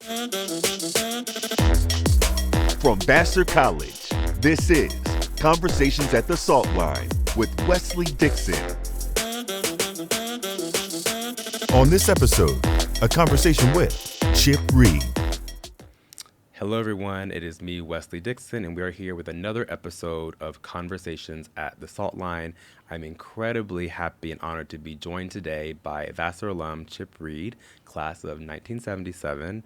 From Vassar College, this is Conversations at the Salt Line with Wesley Dixon. On this episode, a conversation with Chip Reid. Hello, everyone. It is me, Wesley Dixon, and we are here with another episode of Conversations at the Salt Line. I'm incredibly happy and honored to be joined today by Vassar alum Chip Reid, class of 1977,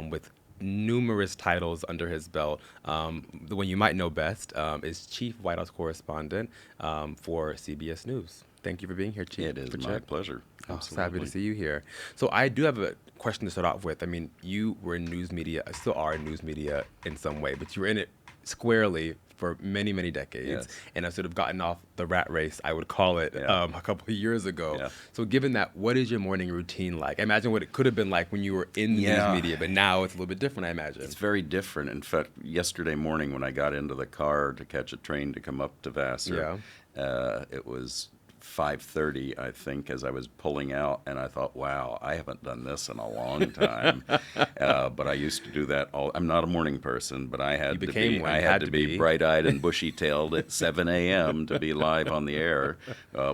with numerous titles under his belt. The one you might know best is Chief White House Correspondent for CBS News. Thank you for being here, Chief. It is my pleasure. Absolutely. Happy to see you here. So I do have a question to start off with. I mean, you were in news media, still are in news media in some way, but you were in it squarely for many, many decades, yes. And I've sort of gotten off the rat race, I would call it, a couple of years ago. Yeah. So given that, what is your morning routine like? I imagine what it could have been like when you were in the news media, but now it's a little bit different, I imagine. It's very different. In fact, yesterday morning when I got into the car to catch a train to come up to Vassar, it was 5:30, I think, as I was pulling out, and I thought, wow, I haven't done this in a long time. But I used to do that I'm not a morning person, but I had to be bright-eyed and bushy-tailed at 7 a.m. to be live on the air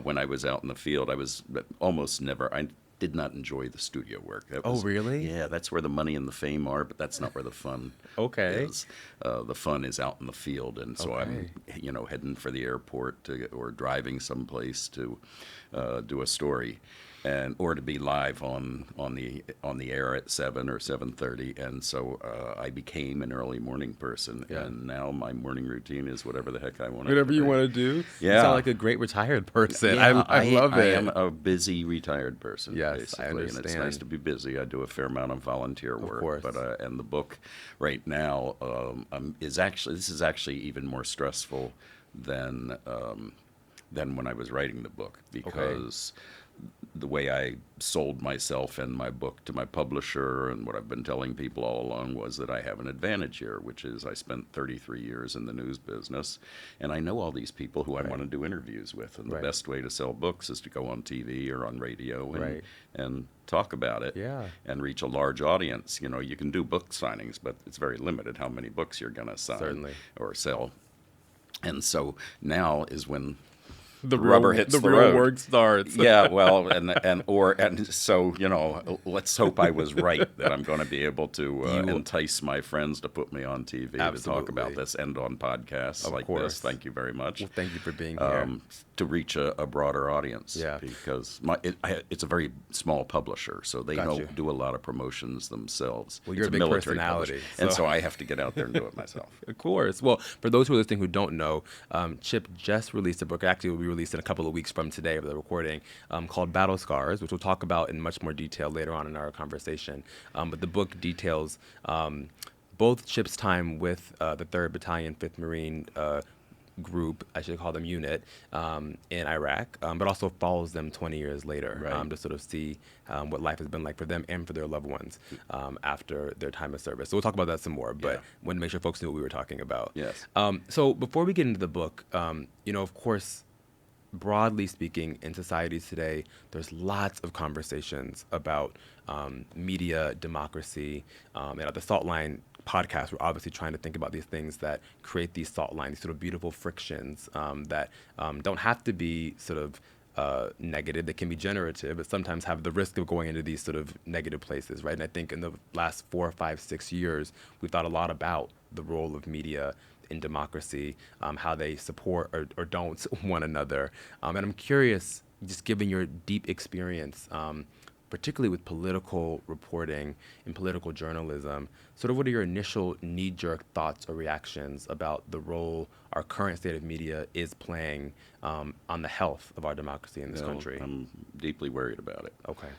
when I was out in the field. I was almost never. I did not enjoy the studio work. Really? Yeah, that's where the money and the fame are, but that's not where the fun is. The fun is out in the field, and so I'm, heading for the airport or driving someplace to do a story, or to be live on the air at 7 or 7:30, and so I became an early morning person, and now my morning routine is whatever the heck I want. Whatever you want to do. Yeah, you sound like a great retired person. Yeah, I love it. I am a busy retired person. Yes, basically, I understand. and it's nice to be busy. I do a fair amount of volunteer work, of course. But and the book right now is actually even more stressful than when I was writing the book, because the way I sold myself and my book to my publisher, and what I've been telling people all along, was that I have an advantage here, which is I spent 33 years in the news business, and I know all these people who I want to do interviews with, and the best way to sell books is to go on TV or on radio and talk about it and reach a large audience. You can do book signings, but it's very limited how many books you're going to sign or sell. And so now is when the rubber hits the road. The real work starts. Yeah, well, and so let's hope I was right that I'm going to be able to entice my friends to put me on TV to talk about this, and on podcasts this. Thank you very much. Well, thank you for being here. To reach a broader audience. Yeah. Because it's a very small publisher, so they don't do a lot of promotions themselves. Well, you're it's a big military personality, and so I have to get out there and do it myself. Of course. Well, for those who are listening who don't know, Chip just released a book. Actually, it will be released in a couple of weeks from today of the recording, called Battle Scars, which we'll talk about in much more detail later on in our conversation. But the book details both Chip's time with the 3rd Battalion, 5th Marine group, I should call them unit, in Iraq, but also follows them 20 years later to sort of see what life has been like for them and for their loved ones after their time of service. So we'll talk about that some more, but wanted to make sure folks knew what we were talking about. Yes. So before we get into the book, of course, broadly speaking, in societies today, there's lots of conversations about media, democracy, and at the Salt Line podcast, we're obviously trying to think about these things that create these salt lines, these sort of beautiful frictions that don't have to be sort of negative. They can be generative, but sometimes have the risk of going into these sort of negative places, right? And I think in the last 4, 5, 6 years, we've thought a lot about the role of media in democracy, how they support or don't one another. And I'm curious, just given your deep experience, particularly with political reporting and political journalism, sort of what are your initial knee-jerk thoughts or reactions about the role our current state of media is playing on the health of our democracy in this country? I'm deeply worried about it. Okay.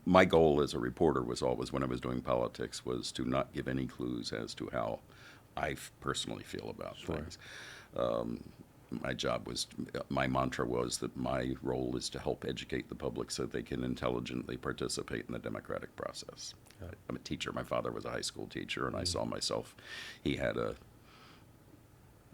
My goal as a reporter was always, when I was doing politics, was to not give any clues as to how I personally feel about things. My mantra was that my role is to help educate the public so they can intelligently participate in the democratic process. I'm a teacher. My father was a high school teacher, and I saw myself. He had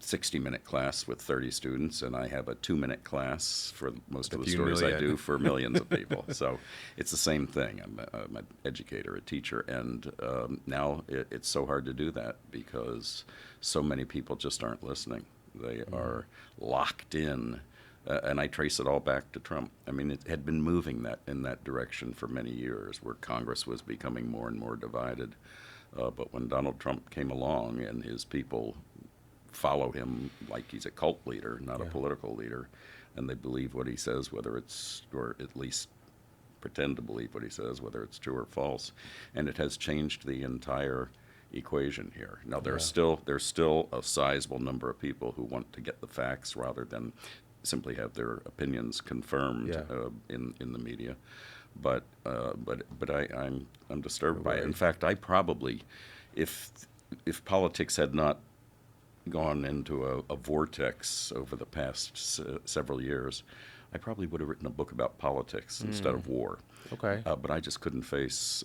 60-minute class with 30 students, and I have a 2-minute class for most of A the few stories I million. do for millions of people. So it's the same thing. I'm an educator, a teacher, and now it's so hard to do that because so many people just aren't listening. They are locked in. And I trace it all back to Trump. I mean, it had been moving in that direction for many years, where Congress was becoming more and more divided. But when Donald Trump came along and his people follow him like he's a cult leader, not a political leader, and they believe what he says, whether it's, or at least pretend to believe what he says, whether it's true or false, and it has changed the entire equation here. Now there's still a sizable number of people who want to get the facts rather than simply have their opinions confirmed in the media, but I'm disturbed by it. In fact, I probably, if politics had not gone into a vortex over the past several years, I probably would have written a book about politics instead of war. Okay. But I just couldn't face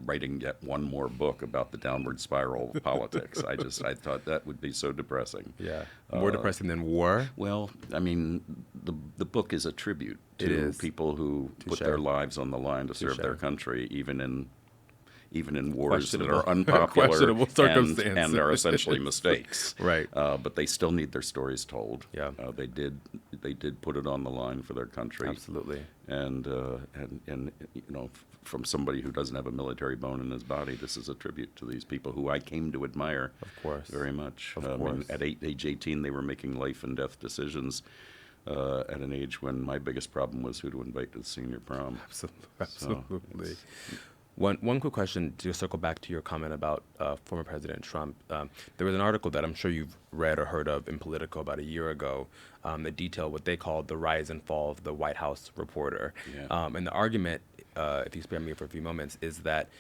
writing yet one more book about the downward spiral of politics. I thought that would be so depressing. Yeah. More depressing than war? Well, I mean, the book is a tribute to people who put their lives on the line to serve their country, even in wars that are unpopular questionable circumstances. and are essentially mistakes. Right. But they still need their stories told. Yeah. They did put it on the line for their country. Absolutely. And you know, from somebody who doesn't have a military bone in his body, this is a tribute to these people who I came to admire. Of course. Very much. Of I course. mean, at age 18, they were making life and death decisions. At an age when my biggest problem was who to invite to the senior prom. Absolutely. One quick question to circle back to your comment about former President Trump. There was an article that I'm sure you've read or heard of in Politico about a year ago that detailed what they called the rise and fall of the White House reporter. Yeah. And the argument, if you spare me for a few moments, is that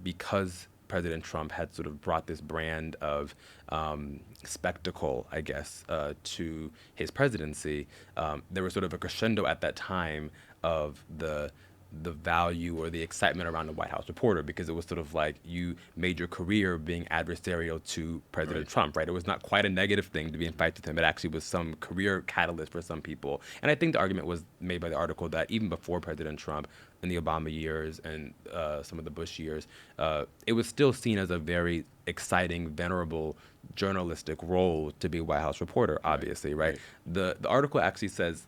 because President Trump had sort of brought this brand of spectacle, I guess, to his presidency, there was sort of a crescendo at that time of the value or the excitement around the White House reporter, because it was sort of like you made your career being adversarial to President Trump, right? It was not quite a negative thing to be in fights with him. It actually was some career catalyst for some people. And I think the argument was made by the article that even before President Trump, in the Obama years and some of the Bush years, it was still seen as a very exciting, venerable journalistic role to be a White House reporter, obviously, right? The article actually says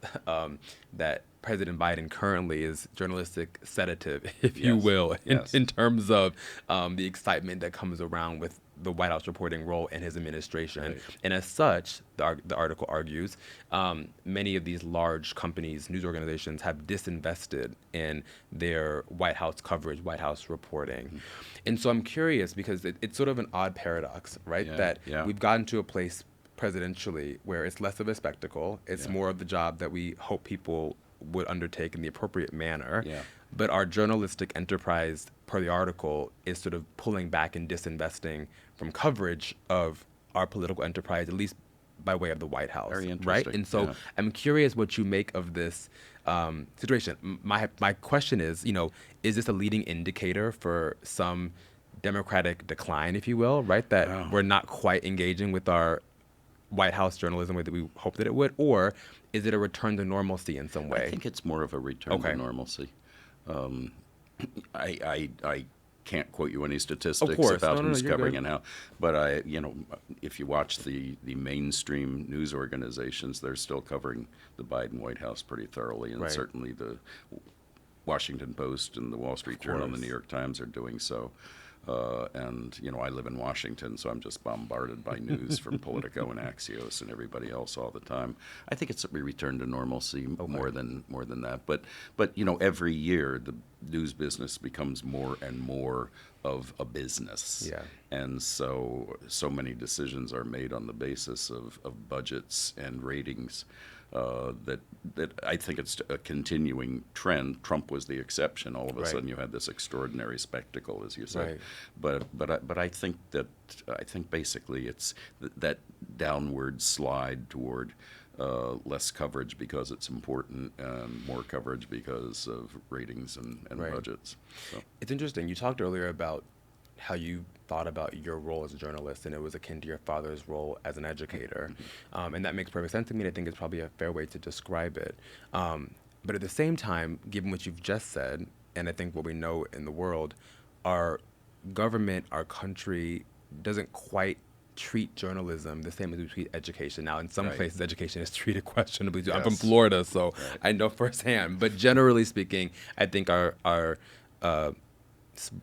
that President Biden currently is journalistic sedative, if you will, in terms of the excitement that comes around with the White House reporting role in his administration. Right. And as such, the article argues, many of these large companies, news organizations, have disinvested in their White House coverage, White House reporting. Mm-hmm. And so I'm curious, because it's sort of an odd paradox, right? That we've gotten to a place presidentially where it's less of a spectacle. It's more of the job that we hope people would undertake in the appropriate manner. Yeah. But our journalistic enterprise, per the article, is sort of pulling back and disinvesting from coverage of our political enterprise, at least by way of the White House. Very interesting. Right? And so I'm curious what you make of this situation. My question is, is this a leading indicator for some Democratic decline, if you will, right? That we're not quite engaging with our White House journalism the way that we hoped that it would, or is it a return to normalcy in some way? I think it's more of a return to normalcy. I can't quote you any statistics about who's covering and how, but if you watch the mainstream news organizations, they're still covering the Biden White House pretty thoroughly, and certainly the Washington Post and the Wall Street Journal and the New York Times are doing so. And I live in Washington, so I'm just bombarded by news from Politico and Axios and everybody else all the time. I think it's a return to normalcy more than that. But every year the news business becomes more and more of a business. Yeah. And so many decisions are made on the basis of budgets and ratings. That I think it's a continuing trend. Trump was the exception. All of a sudden, you had this extraordinary spectacle, as you said. But I think basically it's that downward slide toward less coverage because it's important, and more coverage because of ratings and budgets. So. It's interesting. You talked earlier about how you thought about your role as a journalist, and it was akin to your father's role as an educator. And that makes perfect sense to me, and I think it's probably a fair way to describe it. But at the same time, given what you've just said, and I think what we know in the world, our government, our country doesn't quite treat journalism the same as we treat education. Now, in some Right. places, education is treated questionably too. I'm from Yes. Florida, so Right. I know firsthand. But generally speaking, I think our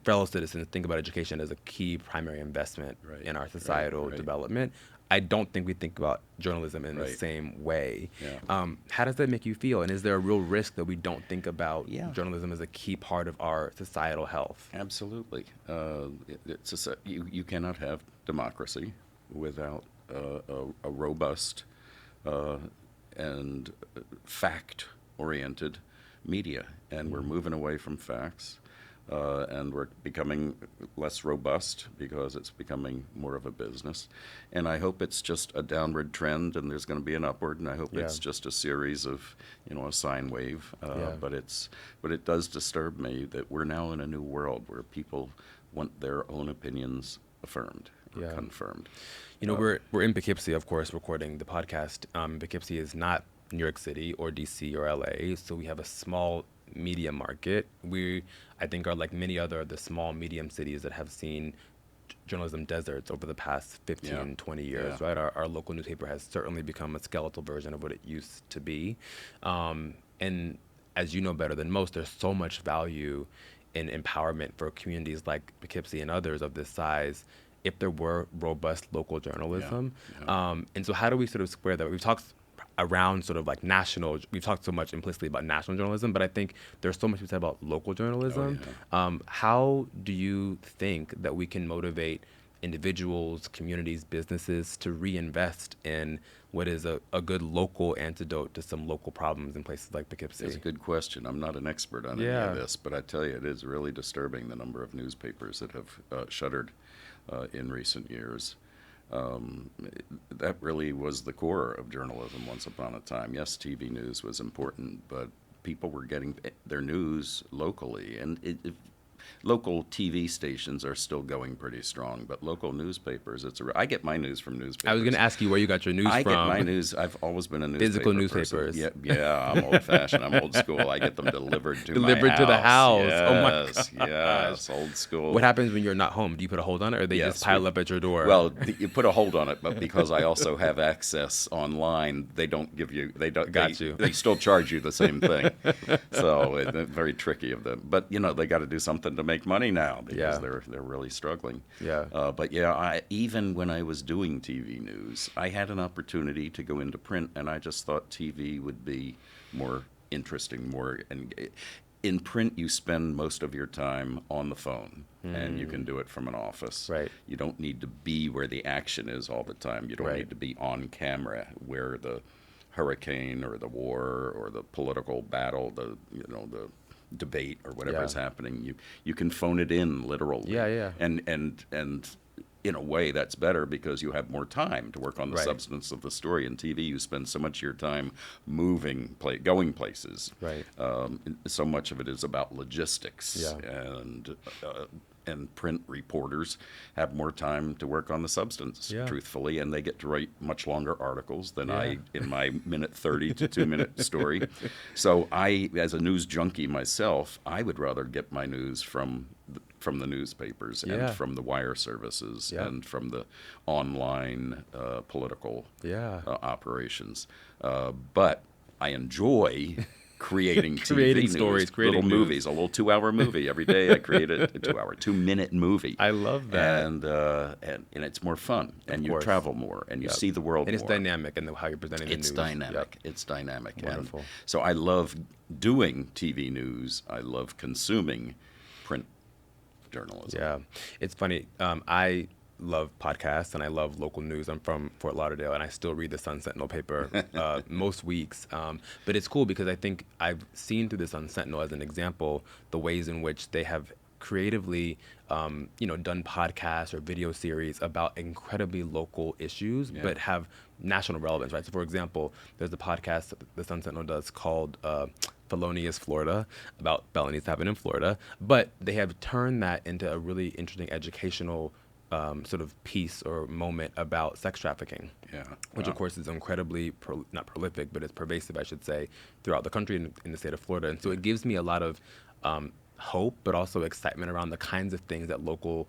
fellow citizens think about education as a key primary investment Right. in our societal Right. development. I don't think we think about journalism in the Right. same way. Yeah. How does that make you feel? And is there a real risk that we don't think about Yeah. journalism as a key part of our societal health? Absolutely. You cannot have democracy without a robust and fact-oriented media, and we're moving away from facts, and we're becoming less robust because it's becoming more of a business. And I hope it's just a downward trend, and there's going to be an upward. And I hope Yeah. it's just a series of, a sine wave. Yeah. But it does disturb me that we're now in a new world where people want their own opinions affirmed or Yeah. confirmed. We're in Poughkeepsie, of course, recording the podcast. Poughkeepsie is not New York City or DC or LA, so we have a small media market. We, I think, are like many other of the small medium cities that have seen journalism deserts over the past 15, Yeah. 20 years, Yeah. right? Our local newspaper has certainly become a skeletal version of what it used to be. And as you know better than most, there's so much value in empowerment for communities like Poughkeepsie and others of this size if there were robust local journalism. Yeah. And so how do we sort of square that? We've talked around sort of like we've talked so much implicitly about national journalism, but I think there's so much to be said about local journalism. How do you think that we can motivate individuals, communities, businesses to reinvest in what is a good local antidote to some local problems in places like Poughkeepsie? It's a good question. I'm not an expert on any Yeah. of this, but I tell you, it is really disturbing the number of newspapers that have shuttered in recent years. That really was the core of journalism once upon a time. Yes, TV news was important, but people were getting their news locally, and local TV stations are still going pretty strong, but local newspapers, I get my news from newspapers. I was going to ask you where you got your news I from. get my news. I've always been a newspaper Physical person. newspapers. Yeah, I'm old-fashioned. I'm old school. I get them delivered to Delivered my to the house. Yes, Oh my gosh. yes, old school. What happens when you're not home? Do you put a hold on it, or they Yes, just pile up at your door? Well, you put a hold on it, but because I also have access online, they don't give you. They don't. Got you. They still charge you the same thing. So it's very tricky of them. But they got to do something to make money now because Yeah. they're really struggling. Yeah. But yeah, even when I was doing TV news, I had an opportunity to go into print, and I just thought TV would be more interesting, in print, you spend most of your time on the phone, and you can do it from an office. Right. You don't need to be where the action is all the time. You don't Right. need to be on camera where the hurricane or the war or the political battle, the debate or whatever is Yeah. happening. You can phone it in literally. Yeah. And in a way, that's better because you have more time to work on the Right. substance of the story. In TV, you spend so much of your time going places. Right. So much of it is about logistics. Yeah. And print reporters have more time to work on the substance, Yeah. truthfully, and they get to write much longer articles than Yeah. I in my minute 30 to 2-minute story. So I, as a news junkie myself, I would rather get my news from the newspapers Yeah. and from the wire services Yeah. and from the online political Yeah. operations. But I enjoy creating TV Creating news, stories, creating little news. movies, a little 2-hour movie every day. I create a 2-minute movie. I love that. And it's more fun, and you course. travel more, and you Yep. see the world And it's more. dynamic in how you're presenting the news. It's dynamic. Yep. It's dynamic. Wonderful. And so I love doing TV news. I love consuming print journalism. Yeah, it's funny. I love podcasts and I love local news. I'm from Fort Lauderdale, and I still read the Sun Sentinel paper most weeks. But it's cool because I think I've seen through the Sun Sentinel as an example the ways in which they have creatively, done podcasts or video series about incredibly local issues, but have national relevance, right? So, for example, there's a podcast that the Sun Sentinel does called Felonious Florida, about felonies that happen in Florida, but they have turned that into a really interesting educational sort of piece or moment about sex trafficking. Yeah. Which, Wow. of course, is incredibly, not prolific, but it's pervasive, I should say, throughout the country and in the state of Florida. And so it gives me a lot of hope, but also excitement around the kinds of things that local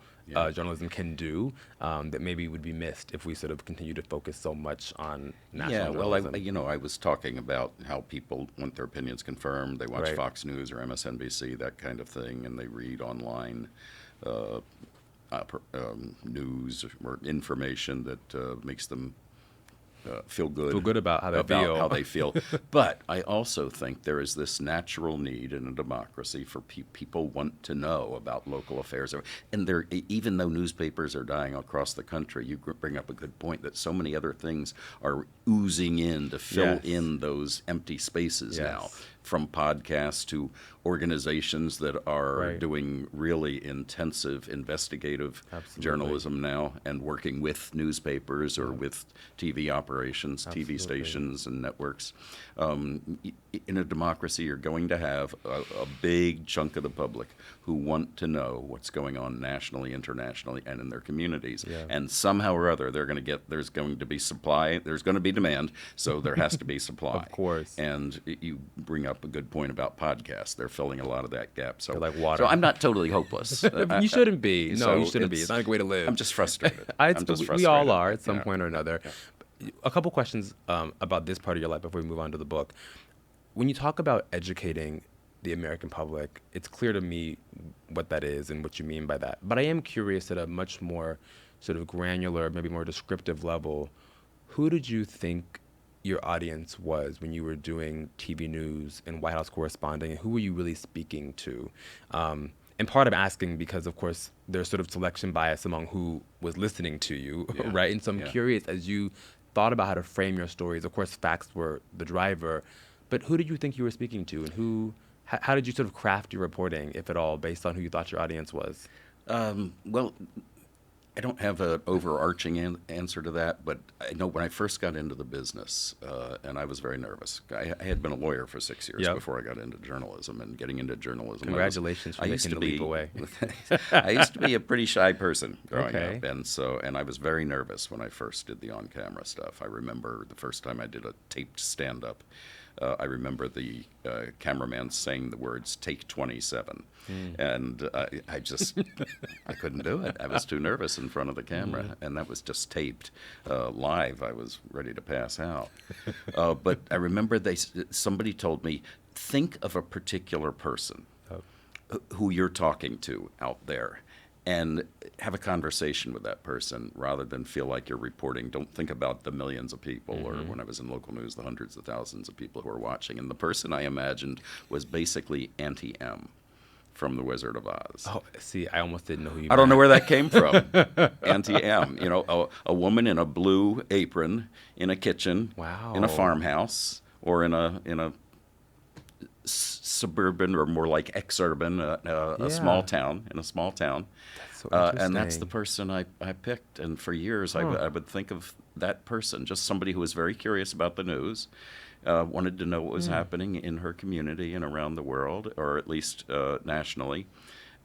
journalism can do that maybe would be missed if we sort of continue to focus so much on national Yeah, well, journalism. I was talking about how people want their opinions confirmed. They watch Right. Fox News or MSNBC, that kind of thing, and they read online news or information that makes them feel good. Feel good about how they feel. How they feel. But I also think there is this natural need in a democracy for people want to know about local affairs. And there, even though newspapers are dying across the country, you bring up a good point that so many other things are oozing in to fill Yes. in those empty spaces now. Yes. From podcasts to organizations that are Right. doing really intensive investigative Absolutely. journalism now and working with newspapers or with TV operations, TV Absolutely. stations and networks. In a democracy, you're going to have a big chunk of the public who want to know what's going on nationally, internationally, and in their communities. Yeah. And somehow or other, there's going to be supply, there's going to be demand, so there has to be supply. Of course. And you bring up a good point about podcasts. They're filling a lot of that gap. So, They're like water. So I'm not totally hopeless. You shouldn't be. No, so you shouldn't be. It's not a good way to live. I'm just frustrated. We all are at some Yeah. point or another. A couple questions about this part of your life before we move on to the book. When you talk about educating the American public, it's clear to me what that is and what you mean by that. But I am curious at a much more sort of granular, maybe more descriptive level, who did you think your audience was when you were doing TV news and White House corresponding, and who were you really speaking to? And part of asking because, of course, there's sort of selection bias among who was listening to you, Yeah. right? And so I'm Yeah. curious, as you thought about how to frame your stories, of course, facts were the driver, but who did you think you were speaking to, and how did you sort of craft your reporting, if at all, based on who you thought your audience was? Well, I don't have an overarching answer to that, but I know when I first got into the business, and I was very nervous. I had been a lawyer for 6 years Yep. before I got into journalism, and getting into journalism. Congratulations for making the leap away. I used to be a pretty shy person growing Okay. up, and I was very nervous when I first did the on-camera stuff. I remember the first time I did a taped stand-up. I remember the cameraman saying the words "Take 27," and I just I couldn't do it. I was too nervous in front of the camera, and that was just taped live. I was ready to pass out. But I remember somebody told me, think of a particular person who you're talking to out there, and have a conversation with that person rather than feel like you're reporting. Don't think about the millions of people, or when I was in local news, the hundreds of thousands of people who are watching. And the person I imagined was basically Auntie M from The Wizard of Oz. Oh, see, I almost didn't know who you I don't know meant. where that came from. Auntie M, a woman in a blue apron in a kitchen, Wow. in a farmhouse, or in a suburban, or more like exurban, Yeah. a small town, in a small town. That's so And that's the interesting. person I picked. And for years, Huh. I would think of that person, just somebody who was very curious about the news, wanted to know what was happening in her community and around the world, or at least nationally.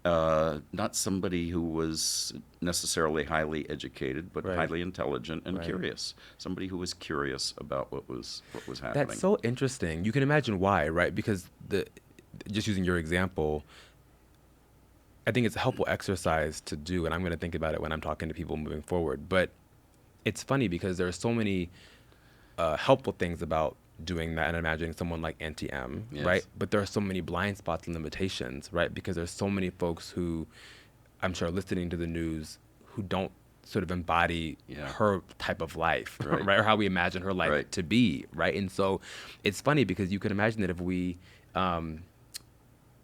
Not somebody who was necessarily highly educated, but Right. highly intelligent and Right. curious. Somebody who was curious about what was happening. That's so interesting. You can imagine why, right? Because just using your example, I think it's a helpful exercise to do, and I'm going to think about it when I'm talking to people moving forward. But it's funny because there are so many helpful things about doing that and imagining someone like Auntie M, Yes. right? But there are so many blind spots and limitations, right? Because there's so many folks who I'm sure are listening to the news who don't sort of embody Yeah. her type of life, Right. right? Or how we imagine her life Right. to be, right? And so it's funny because you can imagine that if we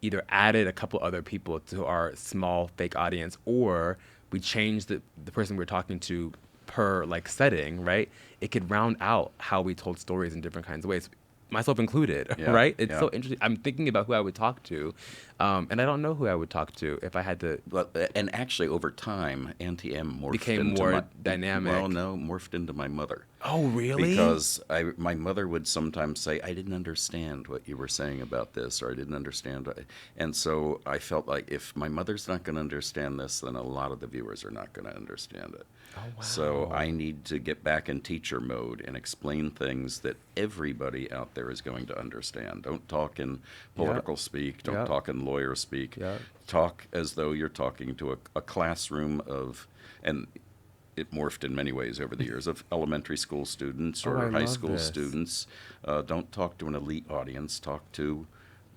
either added a couple other people to our small fake audience, or we changed the person we're talking to per like setting, right? It could round out how we told stories in different kinds of ways. myself included, Yeah, right? It's yeah. so interesting. I'm thinking about who I would talk to, and I don't know who I would talk to if I had to. But and actually, over time, Auntie M morphed Became into more my dynamic. Well, no, morphed into my mother. Oh, really? Because my mother would sometimes say, "I didn't understand what you were saying about this," or "I didn't understand," and so I felt like if my mother's not going to understand this, then a lot of the viewers are not going to understand it. Oh, wow. So I need to get back in teacher mode and explain things that everybody out there is going to understand. Don't talk in political speak. Don't Yep. talk in lawyer speak. Yep. Talk as though you're talking to a classroom of, and it morphed in many ways over the years, of elementary school students Oh, I or high love school this. students. Don't talk to an elite audience. Talk to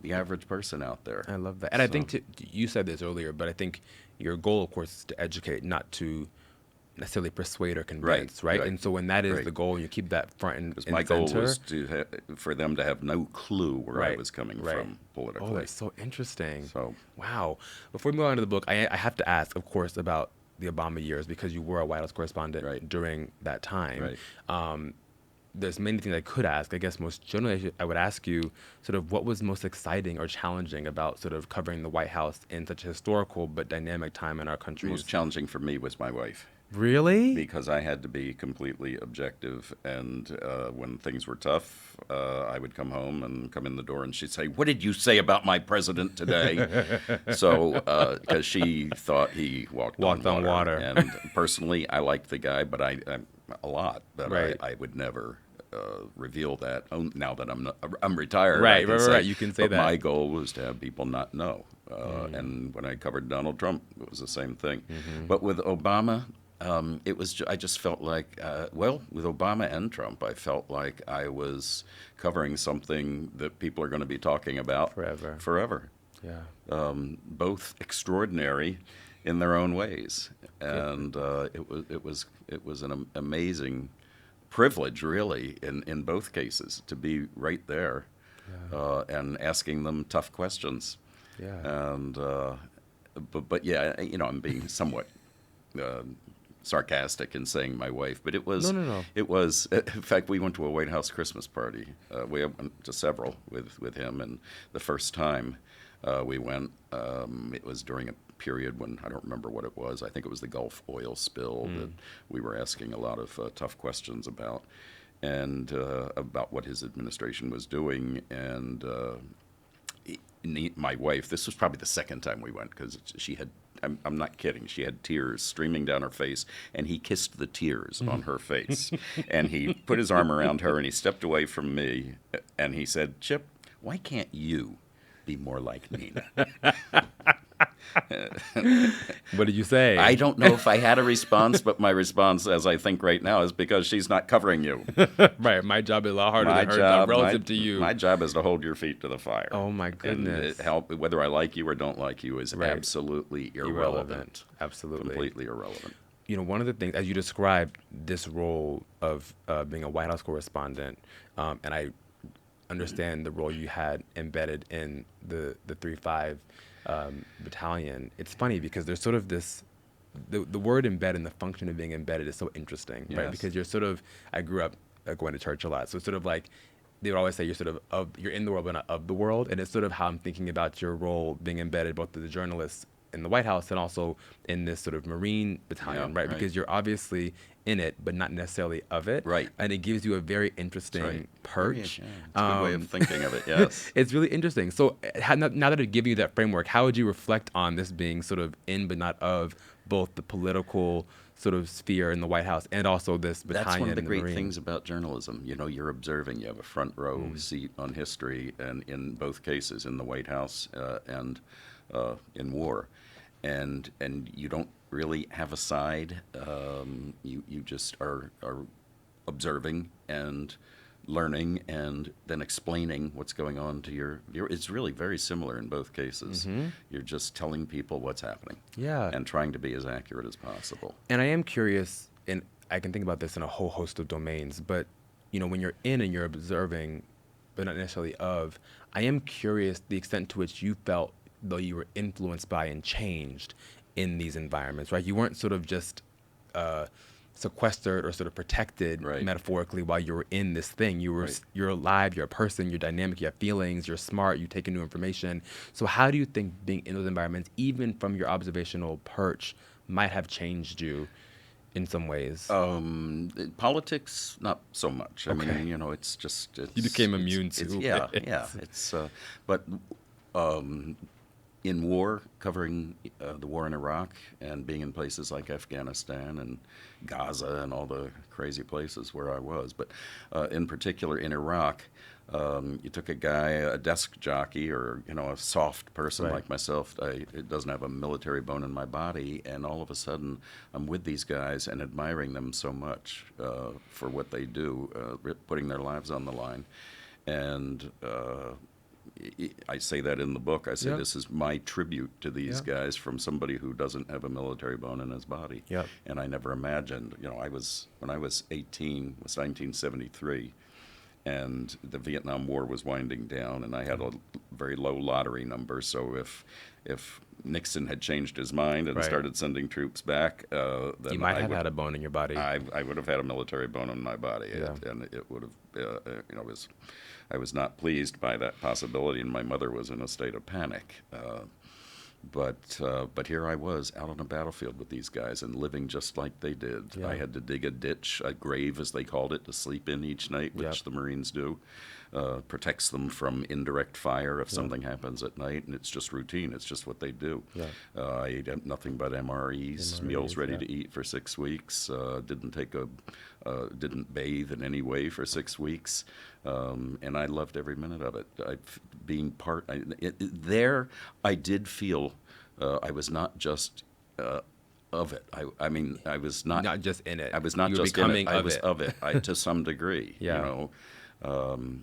the average person out there. I love that. And I think So- you said this earlier, but I think your goal, of course, is to educate, not to necessarily persuade or convince, right? right, And so when that is right. the goal, you keep that front and Because my goal center. was for them to have no clue where I Right, was coming right. from politically. Oh, that's so interesting. So- wow. Before we move on to the book, I have to ask, of course, about the Obama years because you were a White House correspondent Right. during that time. Right. There's many things I could ask. I guess most generally, I would ask you sort of what was most exciting or challenging about sort of covering the White House in such a historical but dynamic time in our country's. Most challenging for me was my wife, Really? because I had to be completely objective. And when things were tough, I would come home and come in the door, and she'd say, "What did you say about my president today?" So, because she thought he walked on water. And personally, I liked the guy, but I a lot. But Right. I would never reveal that. Oh, now that I'm retired, Right, I can right, say, right, you can say but that. my goal was to have people not know. And when I covered Donald Trump, it was the same thing. But with Obama, it was. I just felt like, with Obama and Trump, I felt like I was covering something that people are going to be talking about Forever. Forever. Yeah. Both extraordinary in their own ways, and it was an amazing privilege, really, in both cases, to be right there and asking them tough questions. Yeah. And but yeah, I'm being somewhat sarcastic in saying my wife, but it was No. it was. In fact, we went to a White House Christmas party. We went to several with him, and the first time we went, it was during a period when I don't remember what it was. I think it was the Gulf oil spill that we were asking a lot of tough questions about, and about what his administration was doing. And my wife, this was probably the second time we went, because she had, I'm not kidding, she had tears streaming down her face, and he kissed the tears on her face. And he put his arm around her, and he stepped away from me, and he said, "Chip, why can't you be more like Nina?" What did you say? I don't know if I had a response, but my response, as I think right now, is because she's not covering you. Right. My job is a lot harder than her job relative to you. My job is to hold your feet to the fire. Oh, my goodness. And whether I like you or don't like you is Right. absolutely irrelevant. Absolutely. Completely irrelevant. One of the things, as you described this role of being a White House correspondent, and I understand the role you had embedded in the 3-5 battalion. It's funny because there's sort of this, the word embed and the function of being embedded is so interesting, right? Yes. Because you're sort of, I grew up going to church a lot, so it's sort of like, they would always say you're sort of you're in the world but not of the world, and it's sort of how I'm thinking about your role being embedded both as a journalist in the White House and also in this sort of Marine battalion, Yeah, right? right. Because you're obviously in it, but not necessarily of it. Right. And it gives you a very interesting Right. perch. Yeah, it's a good way of thinking of it, yes. It's really interesting. So now that I've given you that framework, how would you reflect on this being sort of in but not of both the political sort of sphere in the White House and also this battalion? That's one of the in great Marine? things about journalism. You're observing. You have a front row seat on history, and in both cases, in the White House and in war, and you don't really have a side. You just are observing and learning, and then explaining what's going on to your viewer. It's really very similar in both cases. You're just telling people what's happening. Yeah. And trying to be as accurate as possible. And I am curious, and I can think about this in a whole host of domains, but when you're in and you're observing, but not necessarily of, I am curious the extent to which you felt though you were influenced by and changed in these environments, right? You weren't sort of just sequestered or sort of protected Right. metaphorically while you were in this thing. Right. You're alive, you're a person, you're dynamic, you have feelings, you're smart, you take in new information. So how do you think being in those environments, even from your observational perch, might have changed you in some ways? Politics, not so much. I Okay. mean, it's just You became it's- immune it's- to yeah, it. yeah. But in war, covering the war in Iraq and being in places like Afghanistan and Gaza and all the crazy places where I was, but in particular in Iraq, you took a guy, a desk jockey, or a soft person Right. like myself. It doesn't have a military bone in my body, and all of a sudden, I'm with these guys and admiring them so much for what they do, putting their lives on the line, and. I say that in the book. I say Yeah. this is my tribute to these Yeah. guys from somebody who doesn't have a military bone in his body. Yep. And I never imagined, when I was 18, it was 1973, and the Vietnam War was winding down, and I had a very low lottery number. So if Nixon had changed his mind and Right. started sending troops back, then You might I have would, had a bone in your body. I would have had a military bone in my body, Yeah. and it would have, I was not pleased by that possibility, and my mother was in a state of panic. But here I was out on a battlefield with these guys and living just like they did. Yeah. I had to dig a ditch, a grave as they called it, to sleep in each night, which Yep. the Marines do. Protects them from indirect fire if something happens at night, and it's just routine. It's just what they do. Yeah. I ate nothing but MREs, meals ready yeah. to eat for 6 weeks. Didn't bathe in any way for 6 weeks, and I loved every minute of it. Being part there, I did feel I was not just of it. I mean, I was not just in it. I was not You were just in becoming it. I of was it. of it to some degree. Yeah.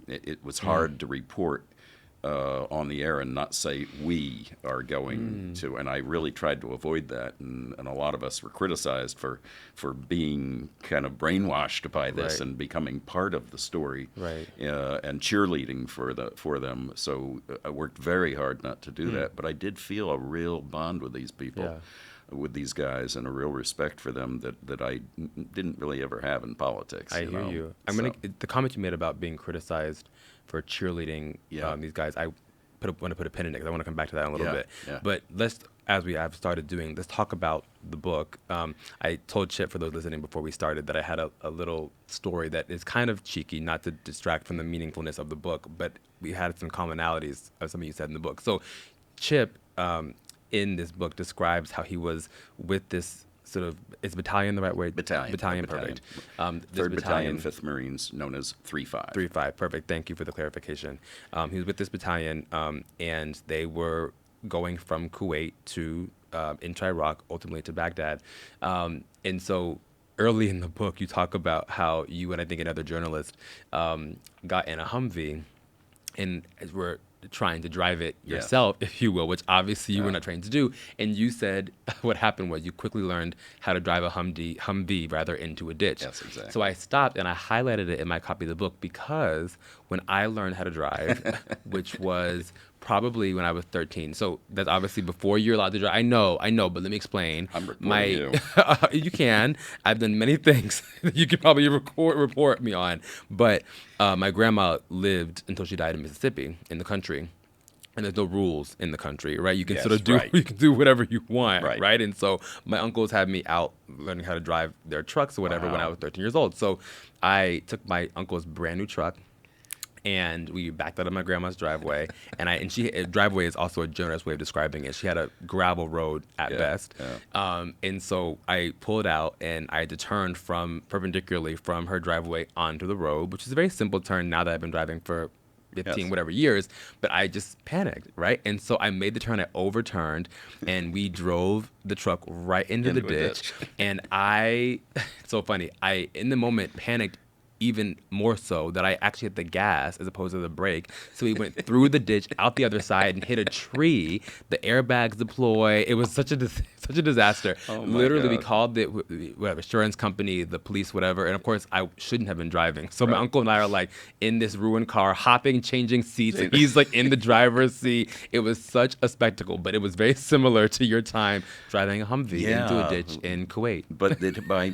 It was hard to report on the air and not say we are going to, and I really tried to avoid that, and a lot of us were criticized for being kind of brainwashed by this Right. and becoming part of the story, Right. and cheerleading for them. So I worked very hard not to do that, but I did feel a real bond with these people. Yeah. With these guys, and a real respect for them that I didn't really ever have in politics. I hear you. I'm gonna the comment you made about being criticized for cheerleading Yeah. these guys. I want to put a pin in it because I want to come back to that in a little Yeah, bit. yeah. But I've started doing, let's talk about the book. I told Chip, for those listening before we started, that I had a little story that is kind of cheeky, not to distract from the meaningfulness of the book, but we had some commonalities of something you said in the book. So Chip, in this book, describes how he was with this sort of, is battalion the right word? Battalion. Perfect. This 3rd Battalion, 5th Marines, known as 3-5. 3-5, perfect. Thank you for the clarification. He was with this battalion, and they were going from Kuwait to into Iraq, ultimately to Baghdad. And so early in the book, you talk about how you and I think another journalist got in a Humvee, and as we're trying to drive it Yes. yourself, if you will, which obviously you were not trained to do. And you said what happened was you quickly learned how to drive a Humvee rather into a ditch. Yes, exactly. So I stopped and I highlighted it in my copy of the book because when I learned how to drive, which was probably when I was 13. So that's obviously before you're allowed to drive. I know, but let me explain. I'm reporting you. You can. I've done many things that you could probably report me on. But my grandma lived until she died in Mississippi, in the country. And there's no rules in the country, right? You can Yes, sort of do right. you can do whatever you want, Right. right? And so my uncles had me out learning how to drive their trucks or whatever when I Wow. was 13 years old. So I took my uncle's brand new truck, and we backed out of my grandma's driveway. Driveway is also a generous way of describing it. She had a gravel road at Yeah, best. yeah. And so I pulled out, and I had to turn perpendicularly from her driveway onto the road, which is a very simple turn now that I've been driving for 15 Yes. whatever years, but I just panicked, right? And so I made the turn, I overturned, and we drove the truck right into the Into a ditch. And it's so funny, I, in the moment, panicked even more so that I actually hit the gas as opposed to the brake. So we went through the ditch, out the other side, and hit a tree. The airbags deploy. It was such a such a disaster. Oh my Literally, we God. called the whatever insurance company, the police, whatever. And of course, I shouldn't have been driving. So my Right. uncle and I are like in this ruined car, hopping, changing seats, and he's like in the driver's seat. It was such a spectacle, but it was very similar to your time driving a Humvee into a Yeah. ditch in Kuwait. But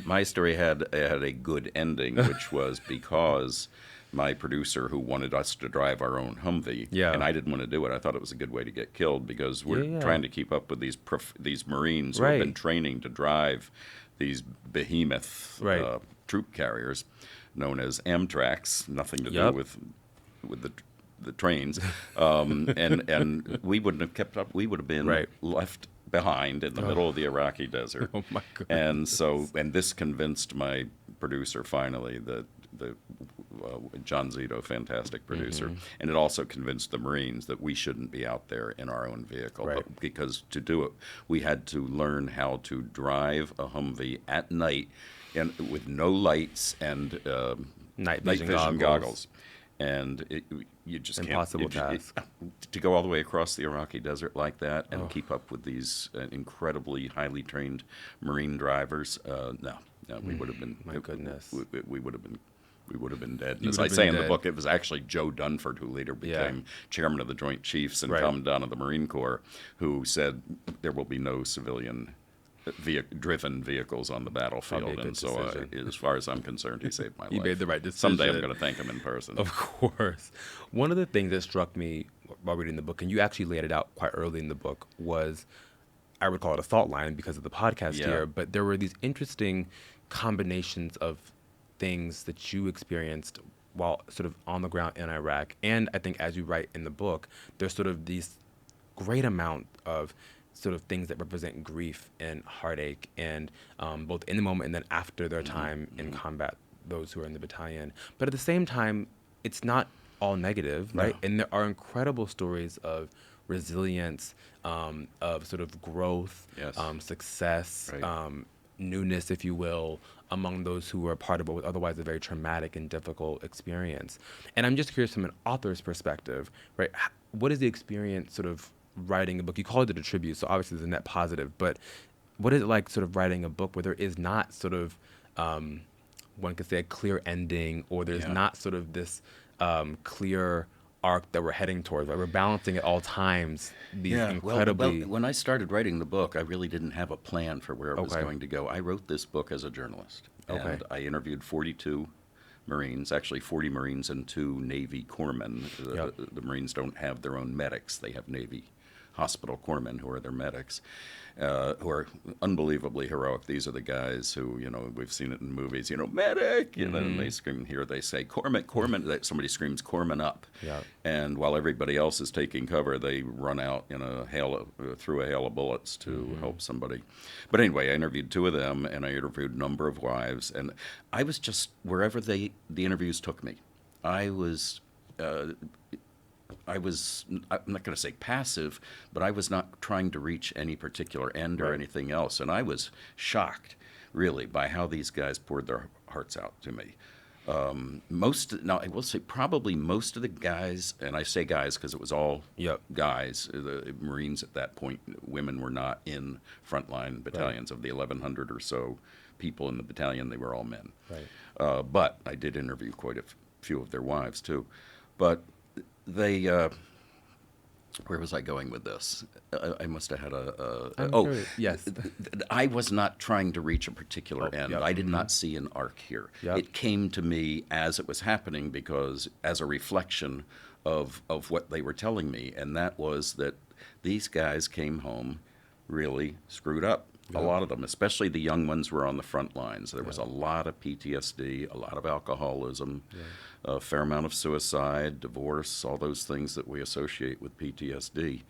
my story had a good ending, which was because my producer, who wanted us to drive our own Humvee, Yeah. and I didn't want to do it. I thought it was a good way to get killed because we're Yeah. trying to keep up with these Marines who have been Right. training to drive these behemoth Right. troop carriers known as Amtraks. Nothing to Yup. do with the trains, and we wouldn't have kept up. We would have been Right. left behind in the middle of the Iraqi desert. Oh my goodness. And this convinced my producer finally that John Zito, fantastic producer, Mm-hmm. and it also convinced the Marines that we shouldn't be out there in our own vehicle. Right. But because to do it, we had to learn how to drive a Humvee at night, and with no lights and Night night vision vision goggles. goggles. And you just Impossible can't. task. To go all the way across the Iraqi desert like that and keep up with these incredibly highly trained Marine drivers, no, we would have been. My goodness. We would have been. We would have been dead. You As would I have say been in the dead. book, it was actually Joe Dunford who later Yeah. became chairman of the Joint Chiefs and Right. commandant of the Marine Corps, who said there will be no civilian driven vehicles on the battlefield. Probably a And good so, decision. as far as I'm concerned, he saved my life. You made the right Someday I'm decision. going to thank him in person. Of course. One of the things that struck me while reading the book, and you actually laid it out quite early in the book, was I would call it a thought line because of the podcast Yeah. here, but there were these interesting combinations of things that you experienced while sort of on the ground in Iraq. And I think as you write in the book, there's sort of these great amount of sort of things that represent grief and heartache, and both in the moment and then after their time in combat, those who are in the battalion. But at the same time, it's not all negative, right? No. And there are incredible stories of resilience, of sort of growth, Yes. success, Right. newness, if you will, among those who were part of what was otherwise a very traumatic and difficult experience. And I'm just curious from an author's perspective, right? What is the experience sort of writing a book? You called it a tribute, so obviously there's a net positive, but what is it like sort of writing a book where there is not sort of, one could say a clear ending, or there's Yeah. not sort of this clear arc that we're heading towards, right? We're balancing at all times these incredibly... Well, when I started writing the book, I really didn't have a plan for where it was Okay. going to go. I wrote this book as a journalist, Okay. and I interviewed 42 Marines, actually 40 Marines and 2 Navy corpsmen. Yep. The Marines don't have their own medics. They have Navy hospital corpsmen who are their medics, who are unbelievably heroic. These are the guys who, we've seen it in movies, medic, and they scream, here they say, corpsman, somebody screams, corpsman up. Yep. And while everybody else is taking cover, they run out in through a hail of bullets to help somebody. But anyway, I interviewed 2 of them, and I interviewed a number of wives, and I was just wherever the interviews took me. I'm not going to say passive, but I was not trying to reach any particular end or Right. anything else, and I was shocked, really, by how these guys poured their hearts out to me. Now I will say probably most of the guys, and I say guys because it was all Yep. guys. The Marines at that point, women were not in frontline battalions. Of the 1,100 or so people in the battalion, they were all men. Right. But I did interview quite a few of their wives too. But they, where was I going with this? I must have had I'm oh, curious. Yes. I was not trying to reach a particular Oh, end. yep. I did not see an arc here. Yep. It came to me as it was happening because as a reflection of what they were telling me, and that was that these guys came home really screwed up. A lot of them, especially the young ones, were on the front lines. There was a lot of PTSD, a lot of alcoholism, a fair amount of suicide, divorce, all those things that we associate with PTSD.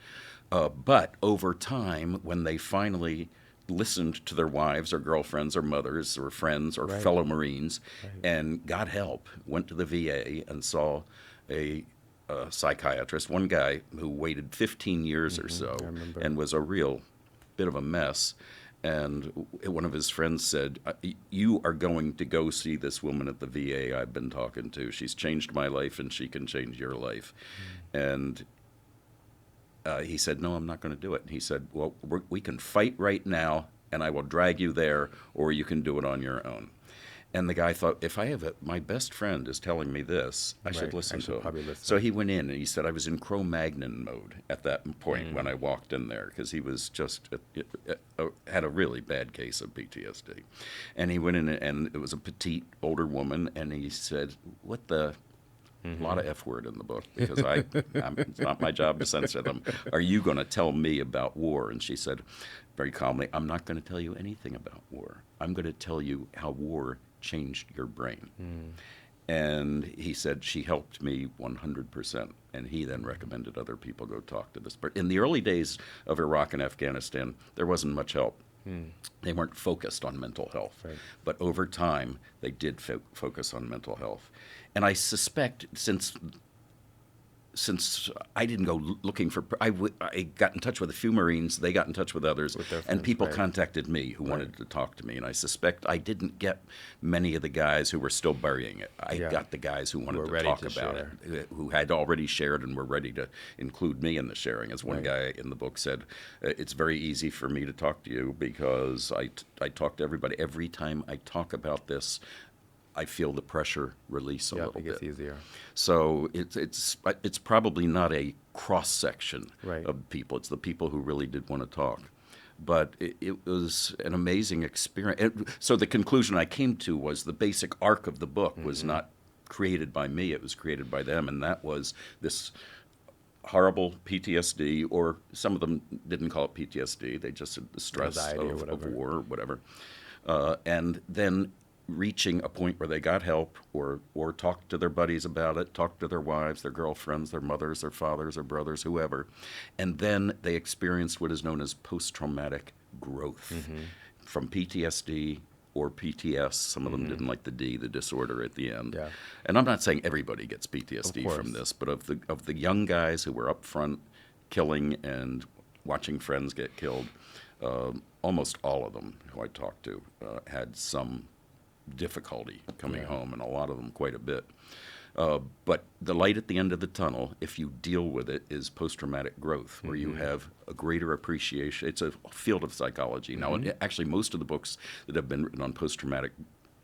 But over time, when they finally listened to their wives or girlfriends or mothers or friends or Right. fellow Marines and got help, went to the VA and saw a psychiatrist, one guy who waited 15 years or so I remember. and was a real bit of a mess, and one of his friends said, "You are going to go see this woman at the VA I've been talking to. She's changed my life, and she can change your life." And he said, "No, I'm not going to do it." And he said, "Well, we can fight right now, and I will drag you there, or you can do it on your own." And the guy thought, if I have my best friend is telling me this, I should Right, listen I to should him. probably listen. So he went in, and he said, I was in Cro-Magnon mode at that point when I walked in there, because he was just had a really bad case of PTSD. And he went in, and it was a petite older woman, and he said, "What the?" A lot of F word in the book, because it's not my job to censor them. "Are you going to tell me about war?" And she said very calmly, "I'm not going to tell you anything about war. I'm going to tell you how war changed your brain." And he said, she helped me 100%. And he then recommended other people go talk to this. But in the early days of Iraq and Afghanistan, there wasn't much help. They weren't focused on mental health. Right. But over time, they did focus on mental health. And I suspect, since I didn't go looking for, I got in touch with a few Marines, they got in touch with others, With their and friends, people right. contacted me who wanted to talk to me. And I suspect I didn't get many of the guys who were still burying it. I Yeah. got the guys who wanted were to ready talk to about share. it, who had already shared and were ready to include me in the sharing. As one guy in the book said, "It's very easy for me to talk to you because I talk to everybody. Every time I talk about this, I feel the pressure release a Yep, little it gets bit." easier. So it's probably not a cross section Right. of people. It's the people who really did want to talk. But it was an amazing experience. So the conclusion I came to was the basic arc of the book was not created by me. It was created by them, and that was this horrible PTSD, or some of them didn't call it PTSD. They just said the stress Anxiety or of whatever. war or whatever. And then reaching a point where they got help, or talked to their buddies about it, talked to their wives, their girlfriends, their mothers, their fathers, their brothers, whoever. And then they experienced what is known as post-traumatic growth from PTSD or PTS. Some of them didn't like the D, the disorder at the end. Yeah. And I'm not saying everybody gets PTSD Of from course. this, but of the young guys who were up front killing and watching friends get killed, almost all of them who I talked to had some difficulty coming home, and a lot of them quite a bit. But the light at the end of the tunnel, if you deal with it, is post-traumatic growth, where you have a greater appreciation. It's a field of psychology. Now, actually, most of the books that have been written on post-traumatic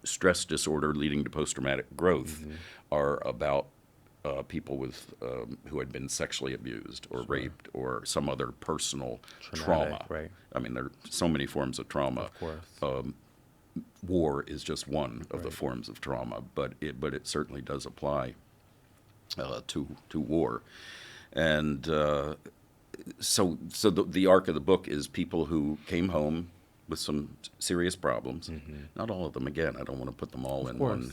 stress disorder leading to post-traumatic growth are about people with who had been sexually abused or raped or some other personal Traumatic, trauma. right. I mean, there are so many forms of trauma. Of course. War is just one of the forms of trauma, but it certainly does apply to war. And so the arc of the book is people who came home with some serious problems. Not all of them, again. I don't want to put them all in one,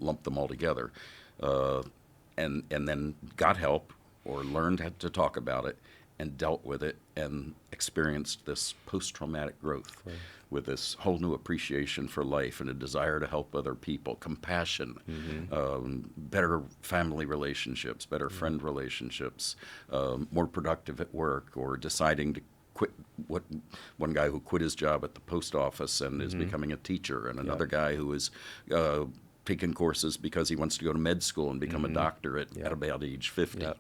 lump them all together. And then got help or learned how to talk about it and dealt with it and experienced this post-traumatic growth with this whole new appreciation for life and a desire to help other people, compassion, better family relationships, better friend relationships, more productive at work, or deciding to quit. One guy who quit his job at the post office and is becoming a teacher, and another guy who is taking courses because he wants to go to med school and become a doctor at about age 50. Yep.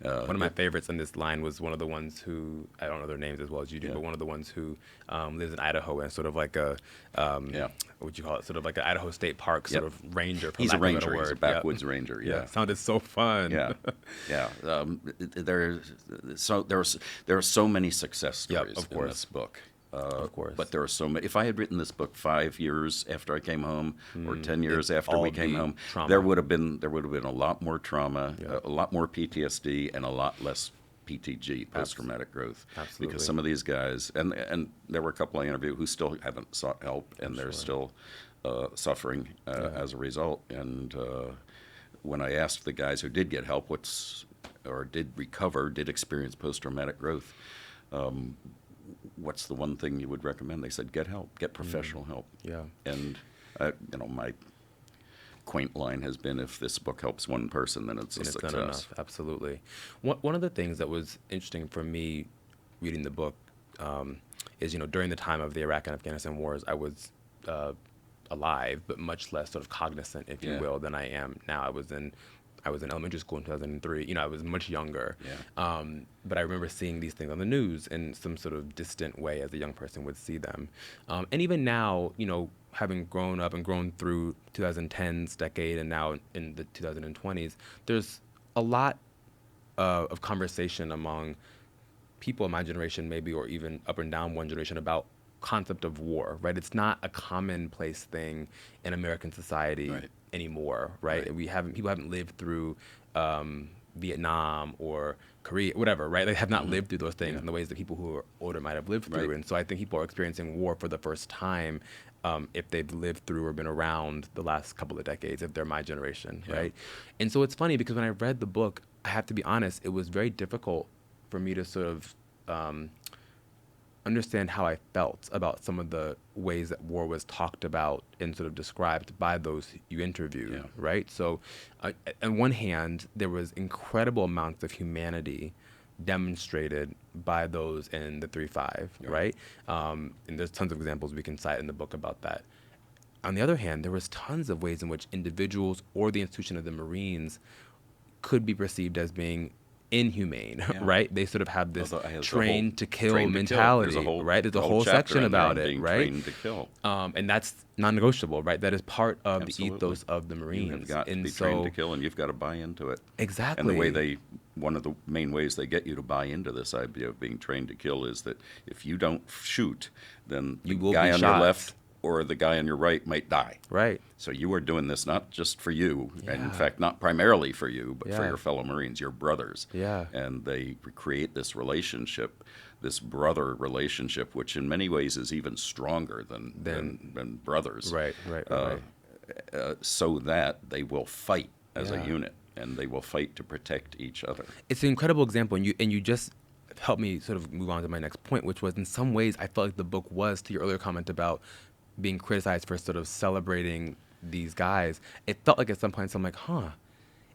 One of my favorites in this line was one of the ones who, I don't know their names as well as you do, but one of the ones who lives in Idaho and sort of like a, what would you call it, sort of like an Idaho State Park sort of ranger. For He's a lack of better ranger. He's a word. backwoods ranger. Yeah. Sounded so fun. Yeah. There are so many success stories of in course. this book. Of course. But there are so many. If I had written this book 5 years after I came home, or 10 years after we all came be home, trauma. there would have been a lot more trauma, a lot more PTSD, and a lot less PTG, post-traumatic growth. Absolutely. Because some of these guys, and there were a couple I interviewed who still haven't sought help, and they're still suffering as a result. And when I asked the guys who did get help, did recover, did experience post-traumatic growth, what's the one thing you would recommend? They said, get help, get professional help. Yeah. And, my quaint line has been, if this book helps one person, then it's a And it's success. not enough. Absolutely. One of the things that was interesting for me reading the book is, during the time of the Iraq and Afghanistan wars, I was alive, but much less sort of cognizant, if you Yeah. will, than I am now. I was in elementary school in 2003. I was much younger. Yeah. But I remember seeing these things on the news in some sort of distant way as a young person would see them. And even now, having grown up and grown through 2010's decade and now in the 2020s, there's a lot of conversation among people in my generation, maybe, or even up and down one generation, about concept of war, right? It's not a commonplace thing in American society Right. anymore, right? Right. People haven't lived through Vietnam or Korea, whatever, right? They have not lived through those things Yeah. in the ways that people who are older might have lived through. Right. And so I think people are experiencing war for the first time if they've lived through or been around the last couple of decades, if they're my generation, Yeah. right? And so it's funny because when I read the book, I have to be honest, it was very difficult for me to sort of understand how I felt about some of the ways that war was talked about and sort of described by those you interviewed, Yeah. right? So on one hand, there was incredible amounts of humanity demonstrated by those in the 3-5, right? And there's tons of examples we can cite in the book about that. On the other hand, there was tons of ways in which individuals or the institution of the Marines could be perceived as being inhumane, Yeah. right? They sort of have this Although I have the trained whole to kill trained to mentality, There's a whole, right? There's a whole chapter section in there on about it, being right? Trained to kill. And that's non-negotiable, right? That is part of Absolutely. the ethos of the Marines. You have got and to be so, trained to kill, and you've got to buy into it. Exactly. And one of the main ways they get you to buy into this idea of being trained to kill is that if you don't shoot, then the You will guy be on shot. your left or the guy on your right might die. Right. So you are doing this not just for you, and in Yeah. fact, not primarily for you, but for Yeah. your fellow Marines, your brothers. Yeah. And they create this relationship, this brother relationship, which in many ways is even stronger than brothers. Right. So that they will fight as Yeah. a unit, and they will fight to protect each other. It's an incredible example, and you just helped me sort of move on to my next point, which was in some ways I felt like the book was, to your earlier comment about being criticized for sort of celebrating these guys. It felt like at some point, so I'm like,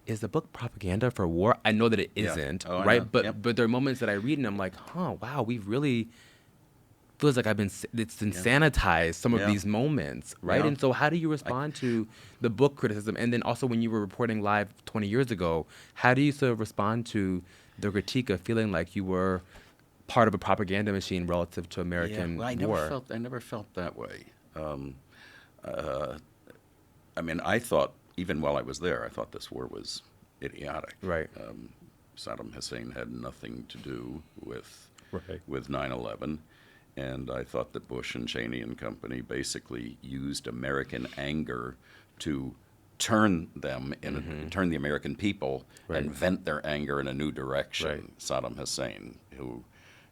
is the book propaganda for war? I know that it Yeah. isn't, Oh, I right? know. But Yep. but there are moments that I read and I'm like, wow, we've really feels like it's been sanitized, some of Yeah. these moments, right? Yeah. And so how do you respond to the book criticism? And then also when you were reporting live 20 years ago, how do you sort of respond to the critique of feeling like you were part of a propaganda machine relative to American Well, I war? never felt that way. I mean, I thought, even while I was there, I thought this war was idiotic. Right. Saddam Hussein had nothing to do with Right. with 9/11, and I thought that Bush and Cheney and company basically used American anger to turn them turn the American people Right. and vent their anger in a new direction. Right. Saddam Hussein, who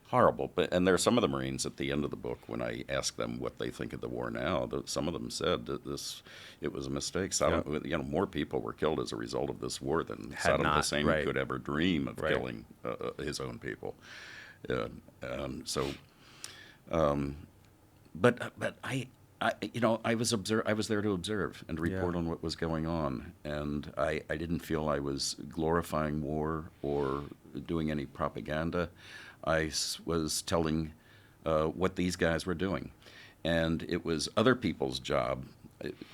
horrible, but there are some of the Marines at the end of the book when I ask them what they think of the war now. Some of them said that it was a mistake. Saddam, more people were killed as a result of this war than Had Saddam not, Hussein right. could ever dream of Right. killing his own people. But I was there to observe and report Yeah. on what was going on, and I didn't feel I was glorifying war or doing any propaganda. I was telling what these guys were doing, and it was other people's job.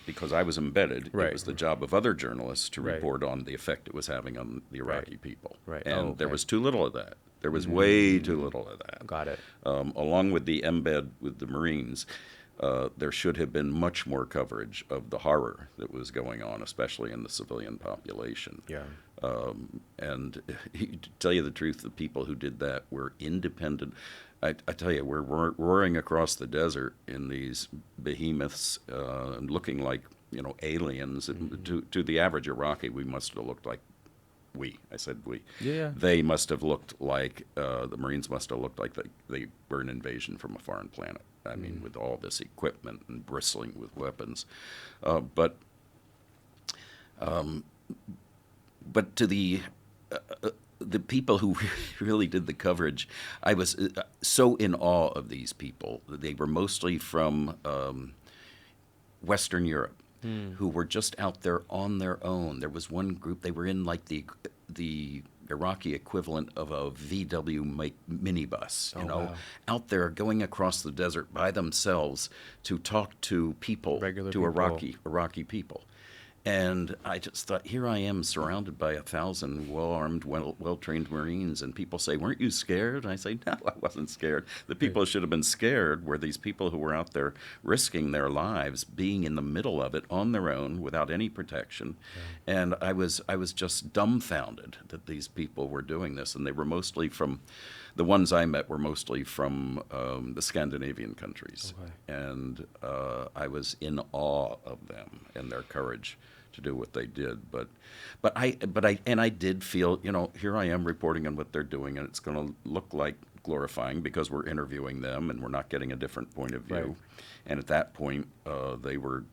Because I was embedded, Right. it was the job of other journalists to Right. report on the effect it was having on the Iraqi people. Right. And Oh, there okay. was too little of that. There was way too little of that. Got it. Along with the embed with the Marines, there should have been much more coverage of the horror that was going on, especially in the civilian population. Yeah. And to tell you the truth, the people who did that were independent. I tell you, we're roaring across the desert in these behemoths, looking like aliens. To the average Iraqi, we must have looked like I said we. Yeah. They must have looked like the Marines must have looked like they were an invasion from a foreign planet. I mean, with all this equipment and bristling with weapons, but to the people who really did the coverage, I was so in awe of these people. They were mostly from Western Europe, who were just out there on their own. There was one group, they were in like the Iraqi equivalent of a VW minibus, Oh, wow. out there going across the desert by themselves to talk to people, Regular to people. Iraqi people. And I just thought, here I am surrounded by 1,000 well-armed, well-trained Marines, and people say, "Weren't you scared?" And I say, "No, I wasn't scared. The people who should have been scared were these people who were out there risking their lives, being in the middle of it on their own without any protection." And I was just dumbfounded that these people were doing this, and they were mostly from. The ones I met were mostly from the Scandinavian countries, Okay. and I was in awe of them and their courage to do what they did. But I did feel, here I am reporting on what they're doing, and it's going to look like glorifying because we're interviewing them and we're not getting a different point of view. Right. And at that point, they were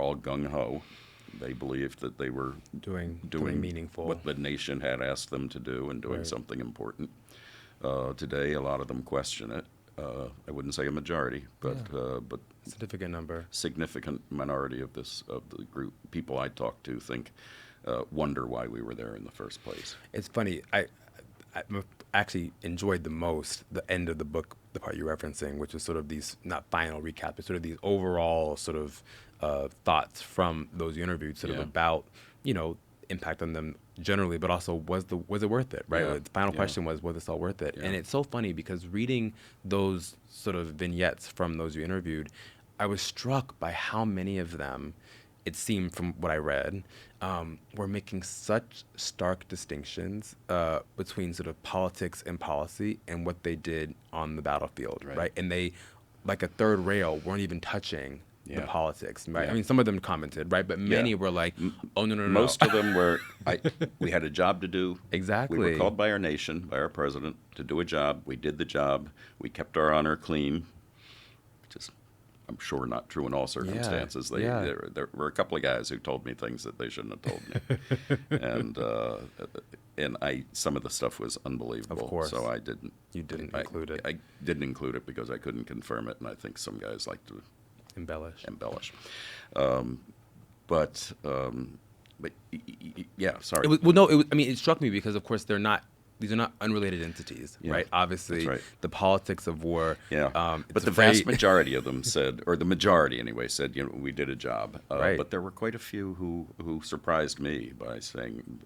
all gung ho. They believed that they were Doing doing meaningful. what the nation had asked them to do and doing Right. something important. Today, a lot of them question it. I wouldn't say a majority, but Significant number. significant minority of the group people I talk to wonder why we were there in the first place. It's funny. I actually enjoyed the most the end of the book, the part you're referencing, which is sort of these not final recap, but sort of these overall sort of thoughts from those you interviewed, sort of Yeah. about impact on them generally, but also was it worth it, right? Yeah. The final Yeah. question was this all worth it? Yeah. And it's so funny because reading those sort of vignettes from those you interviewed, I was struck by how many of them, it seemed from what I read, were making such stark distinctions between sort of politics and policy and what they did on the battlefield, Right. right? And they, like a third rail, weren't even touching the Yeah. politics, right? Yeah. I mean, some of them commented, right? But many Yeah. were like, oh, no. Most of them were, we had a job to do. Exactly. We were called by our nation, by our president, to do a job. We did the job. We kept our honor clean, which is, I'm sure, not true in all circumstances. Yeah. There were a couple of guys who told me things that they shouldn't have told me. and some of the stuff was unbelievable. Of course. So I didn't. You didn't I- include it. I didn't include it because I couldn't confirm it, and I think some guys like to Embellish. Yeah, sorry. It was, well, no, I mean, it struck me because, of course, these are not unrelated entities, Yeah. right? Obviously, That's right. the politics of war. Yeah, but it's the very- vast majority of them said, or the majority anyway, said, we did a job. Right. But there were quite a few who surprised me by saying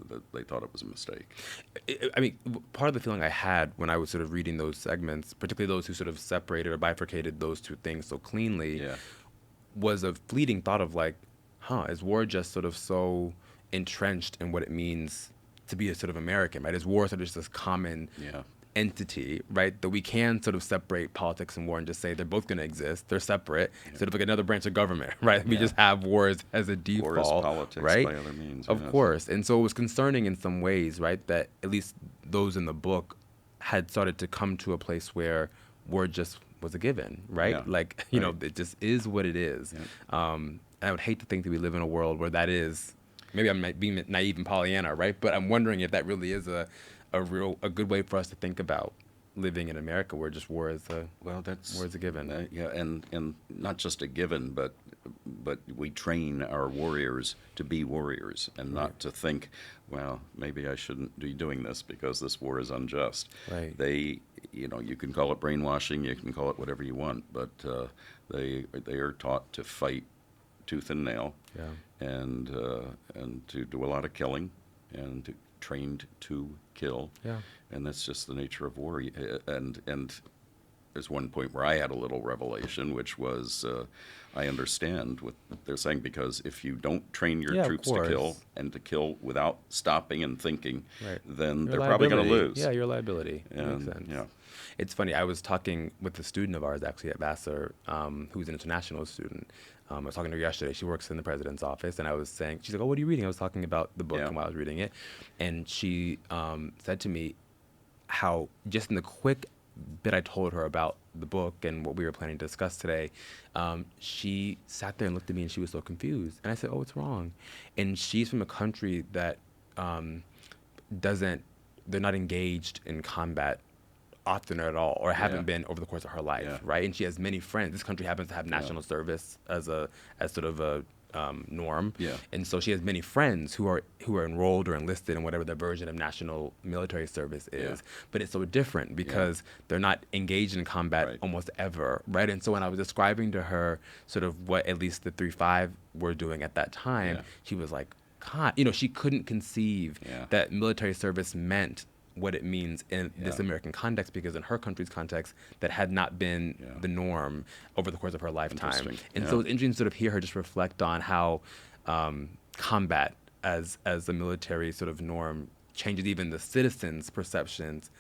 that they thought it was a mistake. I mean, part of the feeling I had when I was sort of reading those segments, particularly those who sort of separated or bifurcated those two things so cleanly, Yeah. was a fleeting thought of like, is war just sort of so entrenched in what it means to be a sort of American, right? Is war sort of just this common Yeah. entity, right? That we can sort of separate politics and war and just say they're both going to exist. They're separate, sort of like another branch of government, right? We Yeah. just have wars as a default, War is politics right? by other means, Of yes. course. And so it was concerning in some ways, right? That at least those in the book had started to come to a place where war just was a given, right? Yeah. Like, Right. it just is what it is. Yeah. I would hate to think that we live in a world where that is, maybe I'm being naive and Pollyanna, right? But I'm wondering if that really is a good way for us to think about living in America, where just war is a given. Yeah, and not just a given, but we train our warriors to be warriors and not to think, well, maybe I shouldn't be doing this because this war is unjust. Right. They, you can call it brainwashing, you can call it whatever you want, but they are taught to fight tooth and nail, Yeah. and to do a lot of killing, and trained to kill. Yeah. And that's just the nature of war. And there's one point where I had a little revelation, which was I understand what they're saying, because if you don't train your Yeah, of troops to kill course. and to kill without stopping and thinking, Right. then Your they're probably going to liability. lose. Yeah, your liability. And, Makes sense. yeah. It's funny. I was talking with a student of ours actually at Vassar, who's an international student. I was talking to her yesterday. She works in the president's office, and I was saying, she's like, "Oh, what are you reading?" I was talking about the book Yeah. and while I was reading it, and she said to me how just in the quick bit I told her about the book and what we were planning to discuss today, she sat there and looked at me and she was so confused. And I said, "Oh, what's wrong?" And she's from a country that they're not engaged in combat often or at all, or haven't Yeah. been over the course of her life, Yeah. right? And she has many friends. This country happens to have national service as sort of a norm. Yeah. And so she has many friends who are enrolled or enlisted in whatever their version of national military service is. Yeah. But it's so different because they're not engaged in combat Right. almost ever, right? And so when I was describing to her sort of what at least the 3-5 were doing at that time, Yeah. she was like, God, she couldn't conceive Yeah. that military service meant what it means in this Yeah. American context, because in her country's context, that had not been Yeah. the norm over the course of her lifetime. Interesting. And Yeah. so it's interesting to sort of hear her just reflect on how combat as a military sort of norm changes even the citizens' perceptions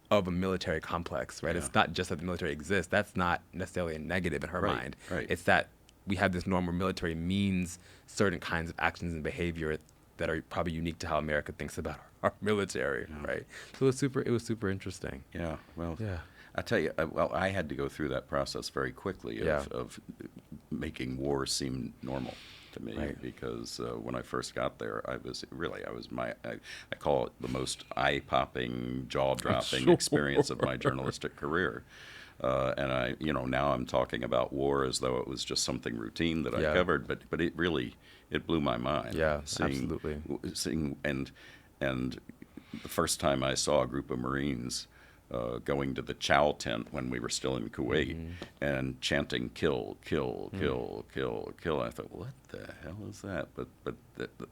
of a military complex, right? Yeah. It's not just that the military exists. That's not necessarily a negative in her Right, mind. right. It's that we have this norm where military means certain kinds of actions and behavior that are probably unique to how America thinks about our military, right? So it was super interesting. Yeah. Well. Yeah. I tell you, I had to go through that process very quickly Yeah. of making war seem normal to me, Right. because when I first got there, I call it the most eye-popping, jaw-dropping Sure. experience of my journalistic career. And now I'm talking about war as though it was just something routine that I Yeah. covered, but it really, it blew my mind. Yeah, absolutely. Seeing and the first time I saw a group of Marines going to the chow tent when we were still in Kuwait and chanting "kill, kill, kill, kill, kill," I thought, "What the hell is that?" But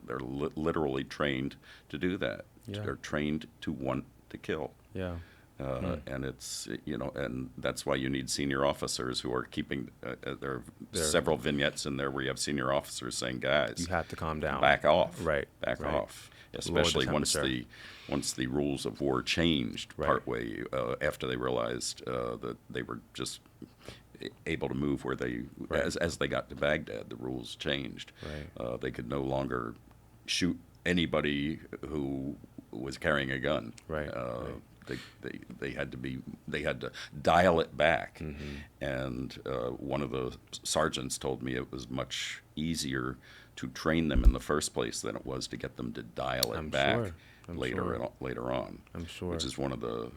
they're literally trained to do that. Yeah. They're trained to want to kill. Yeah. And it's and that's why you need senior officers who are keeping. There are several vignettes in there where you have senior officers saying, "Guys, You have to calm down. back off, Right. back right. off." Lower the Especially temperature. once the rules of war changed Right. partway after they realized that they were just able to move where they Right. as they got to Baghdad, the rules changed. Right. They could no longer shoot anybody who was carrying a gun. Right, They had to dial it back, Mm-hmm. and one of the sergeants told me it was much easier to train them in the first place than it was to get them to dial it I'm back sure. I'm sure. later on. I'm sure. Which is one of the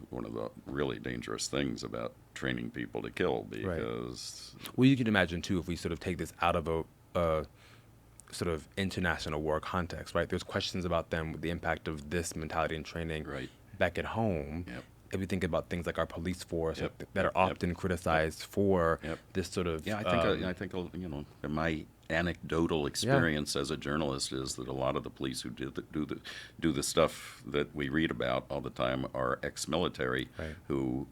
really dangerous things about training people to kill, because Well, you can imagine too, if we sort of take this out of a sort of international war context, right? There's questions about them, the impact of this mentality and training Right. back at home. Yep. If we think about things like our police force Yep. that are Yep. often criticized for Yep. this sort of I think my anecdotal experience as a journalist is that a lot of the police who do the stuff that we read about all the time are ex-military, Right. who,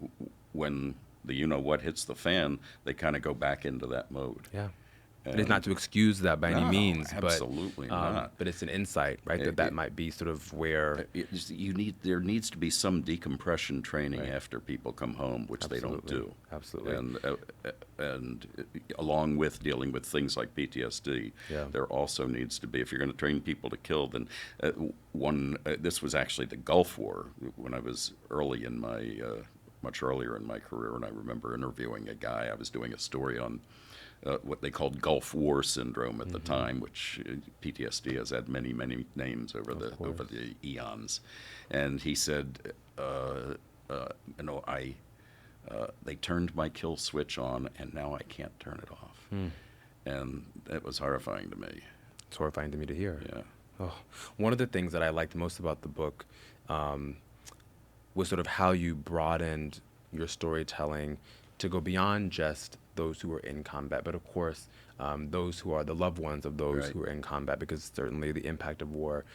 when the what hits the fan, they kind of go back into that mode. yeah. And it's not to excuse that by any No, means, absolutely but not. but it's an insight, right? That might be sort of where There needs to be some decompression training after people come home, which they don't Absolutely. do. Absolutely. And along with dealing with things like PTSD, Yeah. there also needs to be, if you're going to train people to kill, then this was actually the Gulf War when I was much earlier in my career, and I remember interviewing a guy. I was doing a story on what they called Gulf War syndrome at the time, which PTSD has had many, many names over the eons. And he said, they turned my kill switch on, and now I can't turn it off. And that was horrifying to me. it's horrifying to me to hear. Yeah. Oh, one of the things that I liked most about the book was sort of how you broadened your storytelling to go beyond just those who are in combat, but of course, those who are the loved ones of those Right. who are in combat, because certainly the impact of war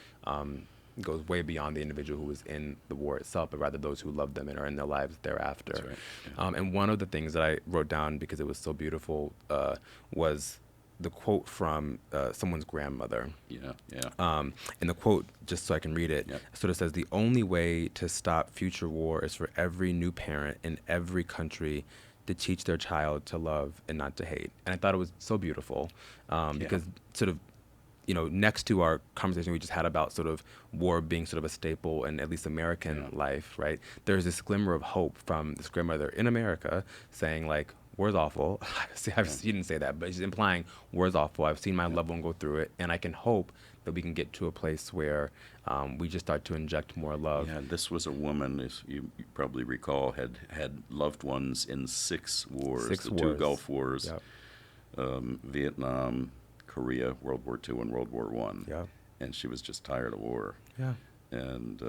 goes way beyond the individual who was in the war itself, but rather those who love them and are in their lives thereafter. That's right. Yeah. And one of the things that I wrote down because it was so beautiful was the quote from someone's grandmother. Yeah, yeah. And the quote, just so I can read it, Yep. sort of says, "The only way to stop future war is for every new parent in every country to teach their child to love and not to hate." And I thought it was so beautiful because sort of, next to our conversation we just had about sort of war being sort of a staple in at least American life, right? There's this glimmer of hope from this grandmother in America saying like, war's awful. She didn't say that, but she's implying war's awful. I've seen my loved one go through it, and I can hope that we can get to a place where we just start to inject more love. Yeah, this was a woman, as you probably recall, had loved ones in 6 wars. Six the wars. 2 Gulf Wars, Yep. Vietnam, Korea, World War II, and World War One. Yeah. And she was just tired of war. Yeah. And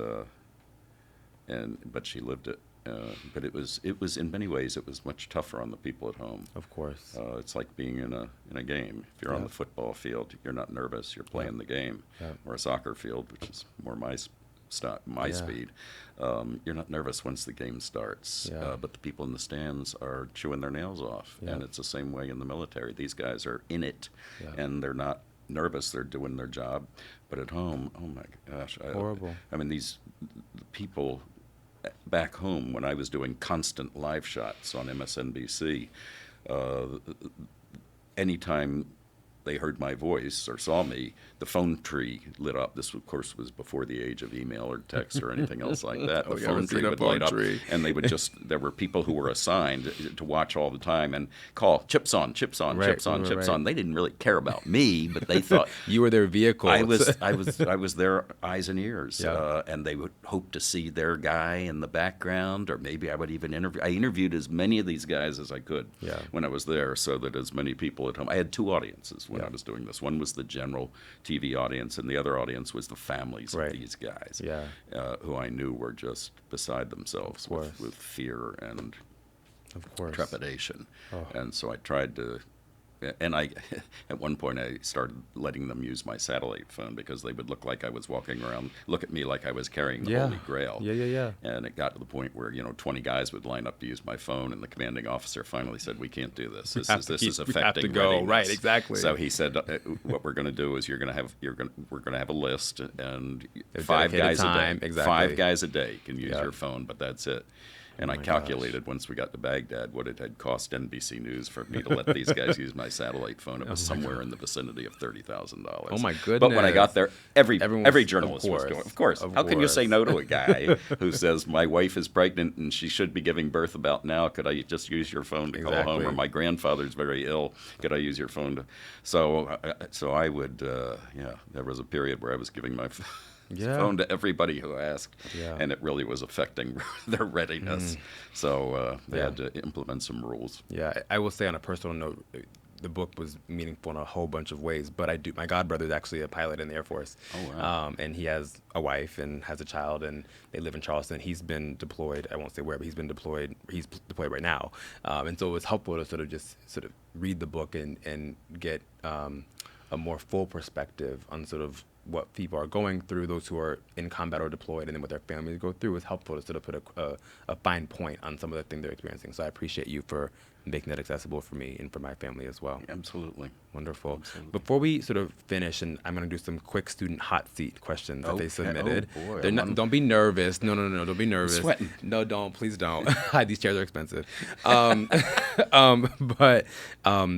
but she lived it. But it was in many ways it was much tougher on the people at home. Of course. It's like being in a game. If you're on Yeah. the football field, you're not nervous. You're playing the game. Yeah. Or a soccer field, which is more my Yeah. speed. You're not nervous once the game starts. Yeah. But the people in the stands are chewing their nails off, Yeah. and it's the same way in the military. These guys are in it, Yeah. and they're not nervous. They're doing their job. But at home, oh my gosh, Horrible. I mean, the people back home, when I was doing constant live shots on MSNBC, anytime they heard my voice or saw me, the phone tree lit up. This, of course, was before the age of email or text or anything else like that. Oh, The you phone haven't tree seen a would phone light up, tree. and they would just, there were people who were assigned to watch all the time and call, chips on, chips on, Right, chips on, right, chips right. on. They didn't really care about me, but they thought, You were their vehicle. I was their eyes and ears, Yeah. and they would hope to see their guy in the background, or maybe I would even interview. I interviewed as many of these guys as I could Yeah. when I was there, so that as many people at home. I had two audiences when Yeah. I was doing this. One was the general TV audience, and the other audience was the families Right. of these guys, Yeah. who I knew were just beside themselves Of course. with fear and Of course. trepidation. Oh. And so I tried to, and I, at one point I started letting them use my satellite phone because they would look like I was walking around, look at me like I was carrying the Yeah. Holy Grail. Yeah, yeah, yeah. And it got to the point where, 20 guys would line up to use my phone, and the commanding officer finally said, "We can't do this. This have is to this keep- is we have to affecting go." readiness." Right, exactly. So he said, "What we're going to do is we're going to have a list, and A five dedicated guys time, a day, exactly. 5 guys a day can use Yeah. your phone, but that's it." And I my calculated once we got to Baghdad what it had cost NBC News for me to let these guys use my satellite phone. It was somewhere in the vicinity of $30,000. Oh, my But when I got there, Everyone every was- journalist of was course, going. Of course, of how can you say course. no to a guy who says my wife is pregnant and she should be giving birth about now? Could I just use your phone to call home? Exactly. Or my grandfather's very ill. Could I use your phone to? So I would. There was a period where I was giving my Yeah. phone to everybody who asked, Yeah. and it really was affecting their readiness. So they Yeah. had to implement some rules. Yeah, I will say on a personal note, the book was meaningful in a whole bunch of ways. But my godbrother is actually a pilot in the Air Force. Oh, wow. And he has a wife and has a child, and they live in Charleston. He's been deployed. I won't say where, but he's been deployed. He's deployed right now. And so it was helpful to sort of read the book and get a more full perspective on sort of what people are going through, those who are in combat or deployed, and then what their families go through. Is helpful to sort of put a fine point on some of the things they're experiencing. So I appreciate you for making that accessible for me and for my family as well. Absolutely. Wonderful. Absolutely. Before we sort of finish, and I'm going to do some quick student hot seat questions that they Okay. submitted. Oh, boy. They're not, don't be nervous. No, don't be nervous. sweating. No, don't. Please don't. These chairs are expensive. But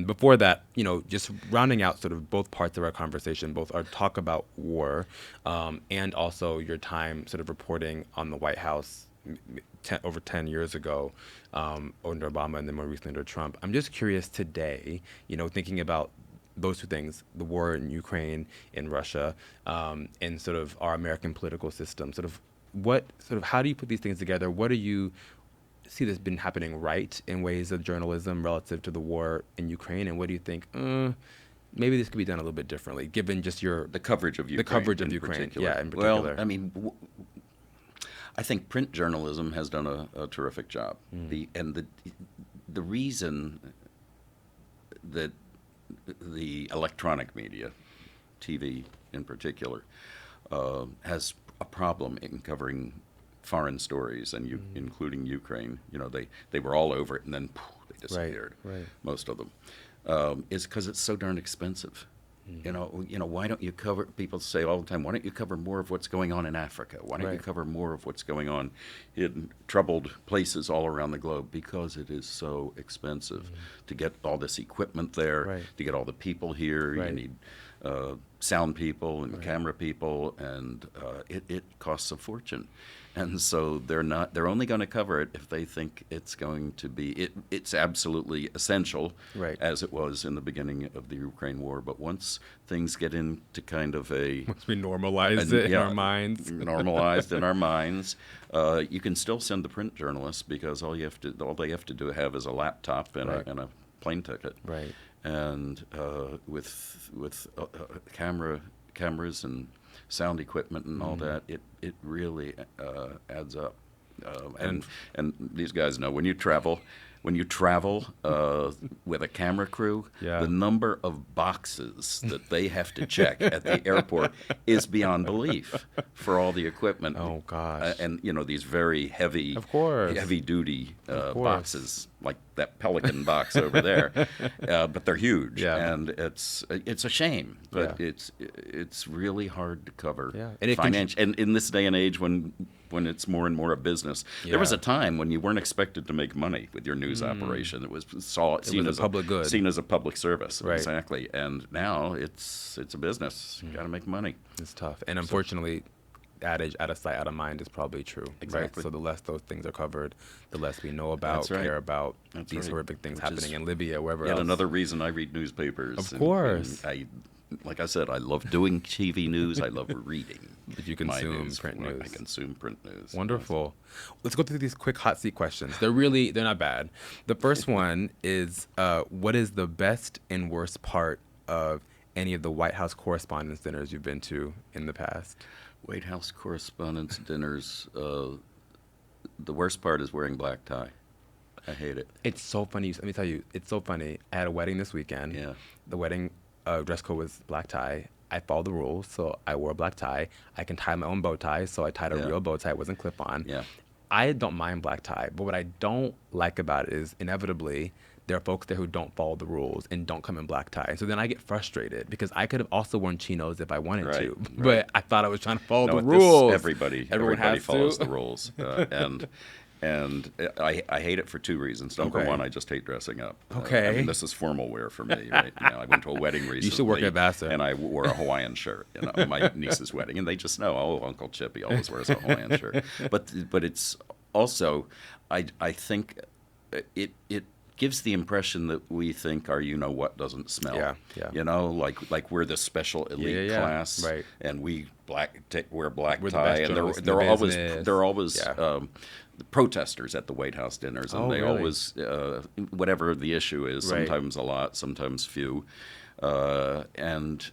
before that, just rounding out sort of both parts of our conversation, both our talk about war and also your time sort of reporting on the White House over 10 years ago under Obama and then more recently under Trump. I'm just curious today, thinking about those two things, the war in Ukraine, in Russia, and sort of our American political system, how do you put these things together? What do you see that's been happening right in ways of journalism relative to the war in Ukraine? And what do you think, maybe this could be done a little bit differently, given just The coverage of Ukraine. The coverage of in Ukraine, particular. yeah, in particular. Well, I mean, I think print journalism has done a terrific job. The reason that the electronic media, TV in particular, has a problem in covering foreign stories, and including Ukraine. They were all over it, and then they disappeared. right. Most of them is because it's so darn expensive. Why don't you cover? People say all the time, why don't you cover more of what's going on in Africa? Why don't you Right. cover more of what's going on in troubled places all around the globe? Because it is so expensive to get all this equipment there, Right. to get all the people here. Right. You need sound people and camera people, and it costs a fortune. And so they're only going to cover it if they think it's going to be, it's absolutely essential, Right. as it was in the beginning of the Ukraine war. But once things get into kind of Once we normalize it in our minds. normalized in our minds, you can still send the print journalists, because all they have to have is a laptop and Right. a plane ticket. Right. And with cameras and sound equipment and all that, it really adds up. And these guys know when you travel with a camera crew, Yeah. the number of boxes that they have to check at the airport is beyond belief for all the equipment. Oh, gosh. And these very heavy, Of course. heavy duty course. boxes like that Pelican box over there, but they're huge, Yeah. and it's a shame, but Yeah. it's really hard to cover. Yeah. And it can- and in this day and age when it's more and more a business, there was Yeah. a time when you weren't expected to make money with your news operation. It was seen was a as public good. seen as a public service, Right. exactly. And now it's a business. You got to make money. It's tough. And unfortunately, adage, out of sight, out of mind is probably true. Exactly. Right? So the less those things are covered, the less we know about, That's right. care about That's these right. horrific things Which is happening in Libya, wherever Yet else. another reason I read newspapers. Of And course. like I said, I love doing TV news. I love reading. But you my consume news. print I news. consume print news. Wonderful. Let's go through these quick hot seat questions. They're not bad. The first one is, what is the best and worst part of any of the White House Correspondents' dinners you've been to in the past? White House Correspondents' dinners. The worst part is wearing black tie. I hate it. It's so funny. Let me tell you, it's so funny. I had a wedding this weekend. Yeah. The wedding dress code was black tie. I followed the rules, so I wore a black tie. I can tie my own bow tie, so I tied a Yeah. real bow tie. It wasn't clip on. Yeah. I don't mind black tie, but what I don't like about it is inevitably there are folks there who don't follow the rules and don't come in black tie. And so then I get frustrated because I could have also worn chinos if I wanted Right, to, right. but I thought I was trying to follow No, the at this, rules. everybody Everyone has follows to. the rules, and I hate it for two reasons. Number Okay. one, I just hate dressing up. Okay. I mean, this is formal wear for me right now. I went to a wedding recently. should work at Vassar. And I wore a Hawaiian shirt, my niece's wedding, and they just know, oh, Uncle Chippy always wears a Hawaiian shirt. But it's also, I think it gives the impression that we think our what doesn't smell. Yeah, yeah. Like we're the special elite yeah, class, right. and we wear black We're the tie, best and journalists in they're the always business. they're always Yeah. protesters at the White House dinners, and Oh, they really? always whatever the issue is, Right. sometimes a lot, sometimes few, and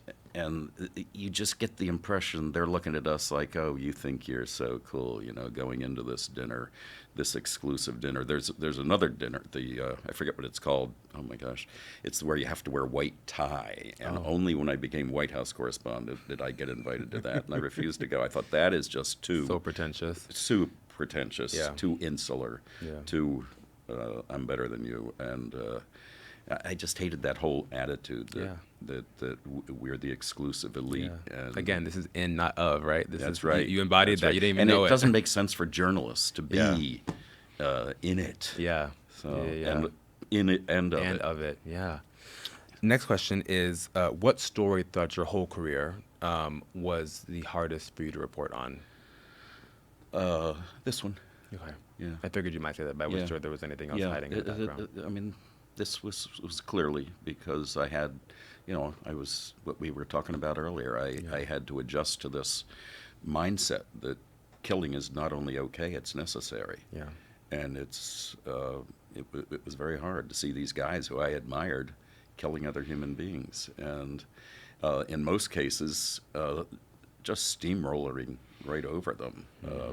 you just get the impression they're looking at us like, oh, you think you're so cool, going into this dinner, this exclusive dinner. There's another dinner, I forget what it's called. Oh my gosh, it's where you have to wear white tie, and only when I became White House correspondent did I get invited to that, and I refused to go. I thought that is just too So pretentious. pretentious, Yeah. too insular, Yeah. too I'm better than you, and I just hated that whole attitude that we're the exclusive elite. Yeah. And Again, this is in, not of, right? that's right. You embodied That's that. right. You didn't even and know it it. doesn't make sense for journalists to be in it. Yeah. So, yeah. and in it and of And it. of it, yeah. Next question is, what story throughout your whole career was the hardest for you to report on? This one. Okay. Yeah. I figured you might say that, but I wasn't Yeah. sure there was anything else hiding in the background. I mean, this was clearly because I had, I was what we were talking about earlier. I had to adjust to this mindset that killing is not only okay, it's necessary. Yeah. And it was very hard to see these guys who I admired killing other human beings, and in most cases, just steamrolling right over them,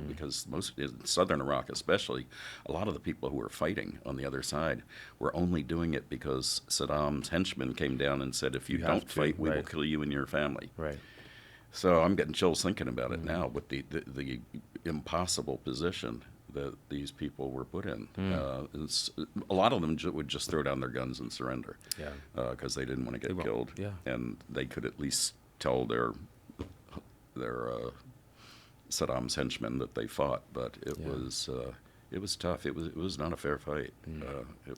because most in southern Iraq, especially, a lot of the people who were fighting on the other side were only doing it because Saddam's henchmen came down and said, "If you You have don't to, fight, we will right. kill you and your family." Right. So I'm getting chills thinking about it now, with the impossible position that these people were put in. A lot of them would just throw down their guns and surrender, Yeah. because they didn't want to get won't, killed, yeah. and they could at least tell their Saddam's henchmen that they fought. But it was tough. It was not a fair fight.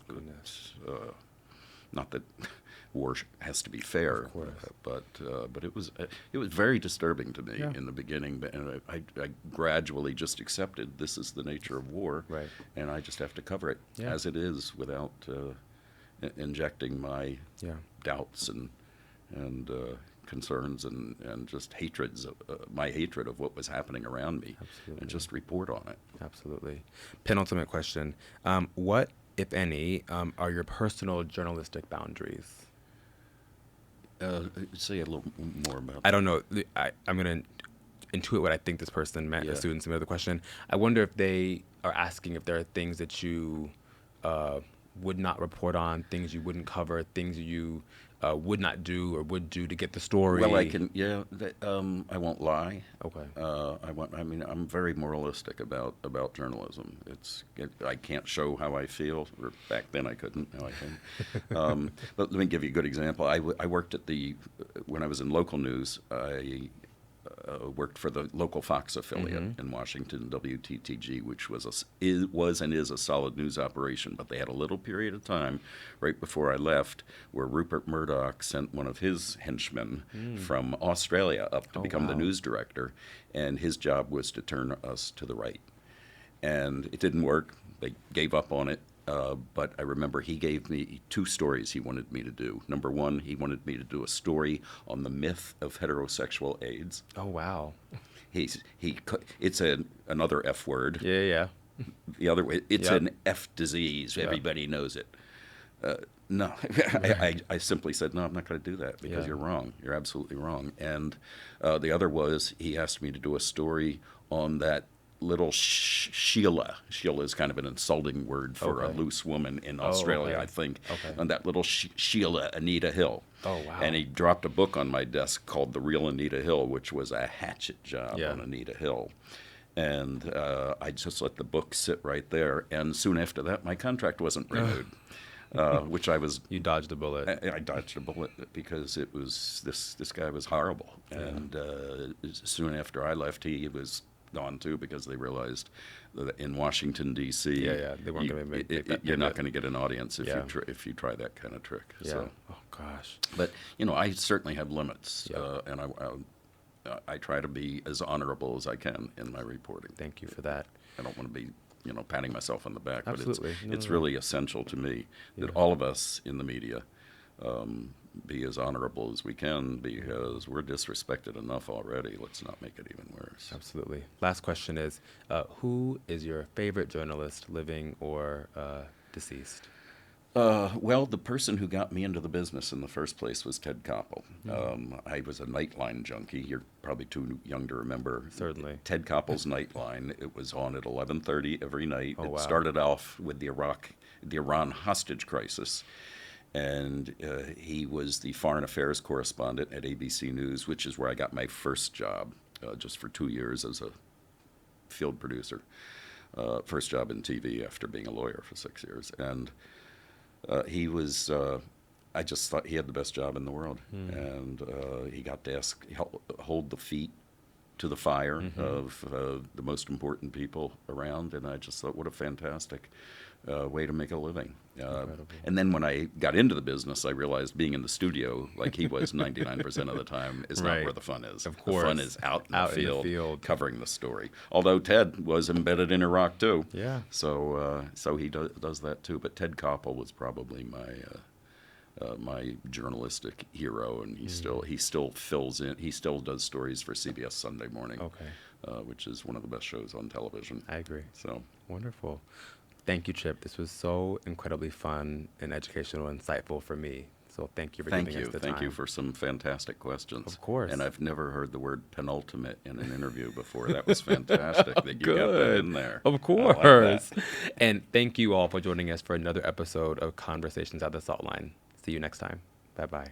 Goodness. Not that war has to be fair, Of course. but it was very disturbing to me Yeah. in the beginning, and I gradually just accepted this is the nature of war, Right. and I just have to cover it Yeah. as it is without injecting my Yeah. doubts and concerns and just hatreds of my hatred of what was happening around me, Absolutely. and just report on it. Absolutely. Penultimate question. What if any, are your personal journalistic boundaries? Say a little more about I don't know. I'm going to intuit what I think this person meant, Yeah. a student submitted the question. I wonder if they are asking if there are things that you would not report on, things you wouldn't cover, things you would not do or would do to get the story. Well, I won't lie. Okay. I'm very moralistic about journalism. I can't show how I feel, or back then I couldn't. Now I can. But let me give you a good example. I worked when I was in local news. I worked for the local Fox affiliate in Washington, WTTG, which was and is a solid news operation. But they had a little period of time right before I left where Rupert Murdoch sent one of his henchmen from Australia up to become the wow. news director, and his job was to turn us to the right. And it didn't work. They gave up on it. But I remember he gave me 2 stories he wanted me to do. Number one, he wanted me to do a story on the myth of heterosexual AIDS. Oh, wow. It's another F word. Yeah. The other way, it's Yep. an F disease. Yeah. Everybody knows it. No, I simply said, no, I'm not going to do that because Yeah. you're wrong. You're absolutely wrong. And the other was he asked me to do a story on that little Sheila. Sheila is kind of an insulting word for a Okay. loose woman in Australia, okay. I think. Okay. On that little Sheila Anita Hill. Oh, wow. And he dropped a book on my desk called The Real Anita Hill, which was a hatchet job Yeah. on Anita Hill. And I just let the book sit right there. And soon after that, my contract wasn't renewed, which I was. You dodged a bullet. I dodged a bullet because it was this guy was horrible. And soon after I left, he was gone too because they realized that in Washington D.C. Yeah, they weren't gonna make that you're not pivot. going to get an audience Yeah. if you try that kind of trick. Yeah. So. Oh, gosh. But I certainly have limits, Yeah. and I try to be as honorable as I can in my reporting. Thank you for that. I don't want to be, patting myself on the back, Absolutely. but No, it's no. really essential to me that Yeah. all of us in the media be as honorable as we can because we're disrespected enough already. Let's not make it even worse. Absolutely. Last question is, who is your favorite journalist, living or deceased? Well, the person who got me into the business in the first place was Ted Koppel. I was a Nightline junkie. You're probably too young to remember. Certainly. Ted Koppel's Nightline. It was on at 11:30 every night. Oh, It wow. started off with the Iran hostage crisis. And he was the foreign affairs correspondent at ABC News, which is where I got my first job, just for 2 years as a field producer. First job in TV after being a lawyer for 6 years. And he was, I just thought he had the best job in the world. And he got to hold the feet to the fire of the most important people around. And I just thought, what a fantastic way to make a living. And then when I got into the business, I realized being in the studio, like he was 99% of the time, is not Right. where the fun is. Of The fun course. is out in Out the in the field, field. covering the story. Although Ted was embedded in Iraq too. Yeah. So he does that too. But Ted Koppel was probably my journalistic hero, and he still fills in. He still does stories for CBS Sunday Morning, Okay. which is one of the best shows on television. I agree. So Wonderful. Thank you, Chip. This was so incredibly fun and educational and insightful for me. So thank you for giving us the time. Thank you for some fantastic questions. Of course. And I've never heard the word penultimate in an interview before. That was fantastic that you got that in there. Of I like course. that. And thank you all for joining us for another episode of Conversations at the Salt Line. See you next time. Bye-bye.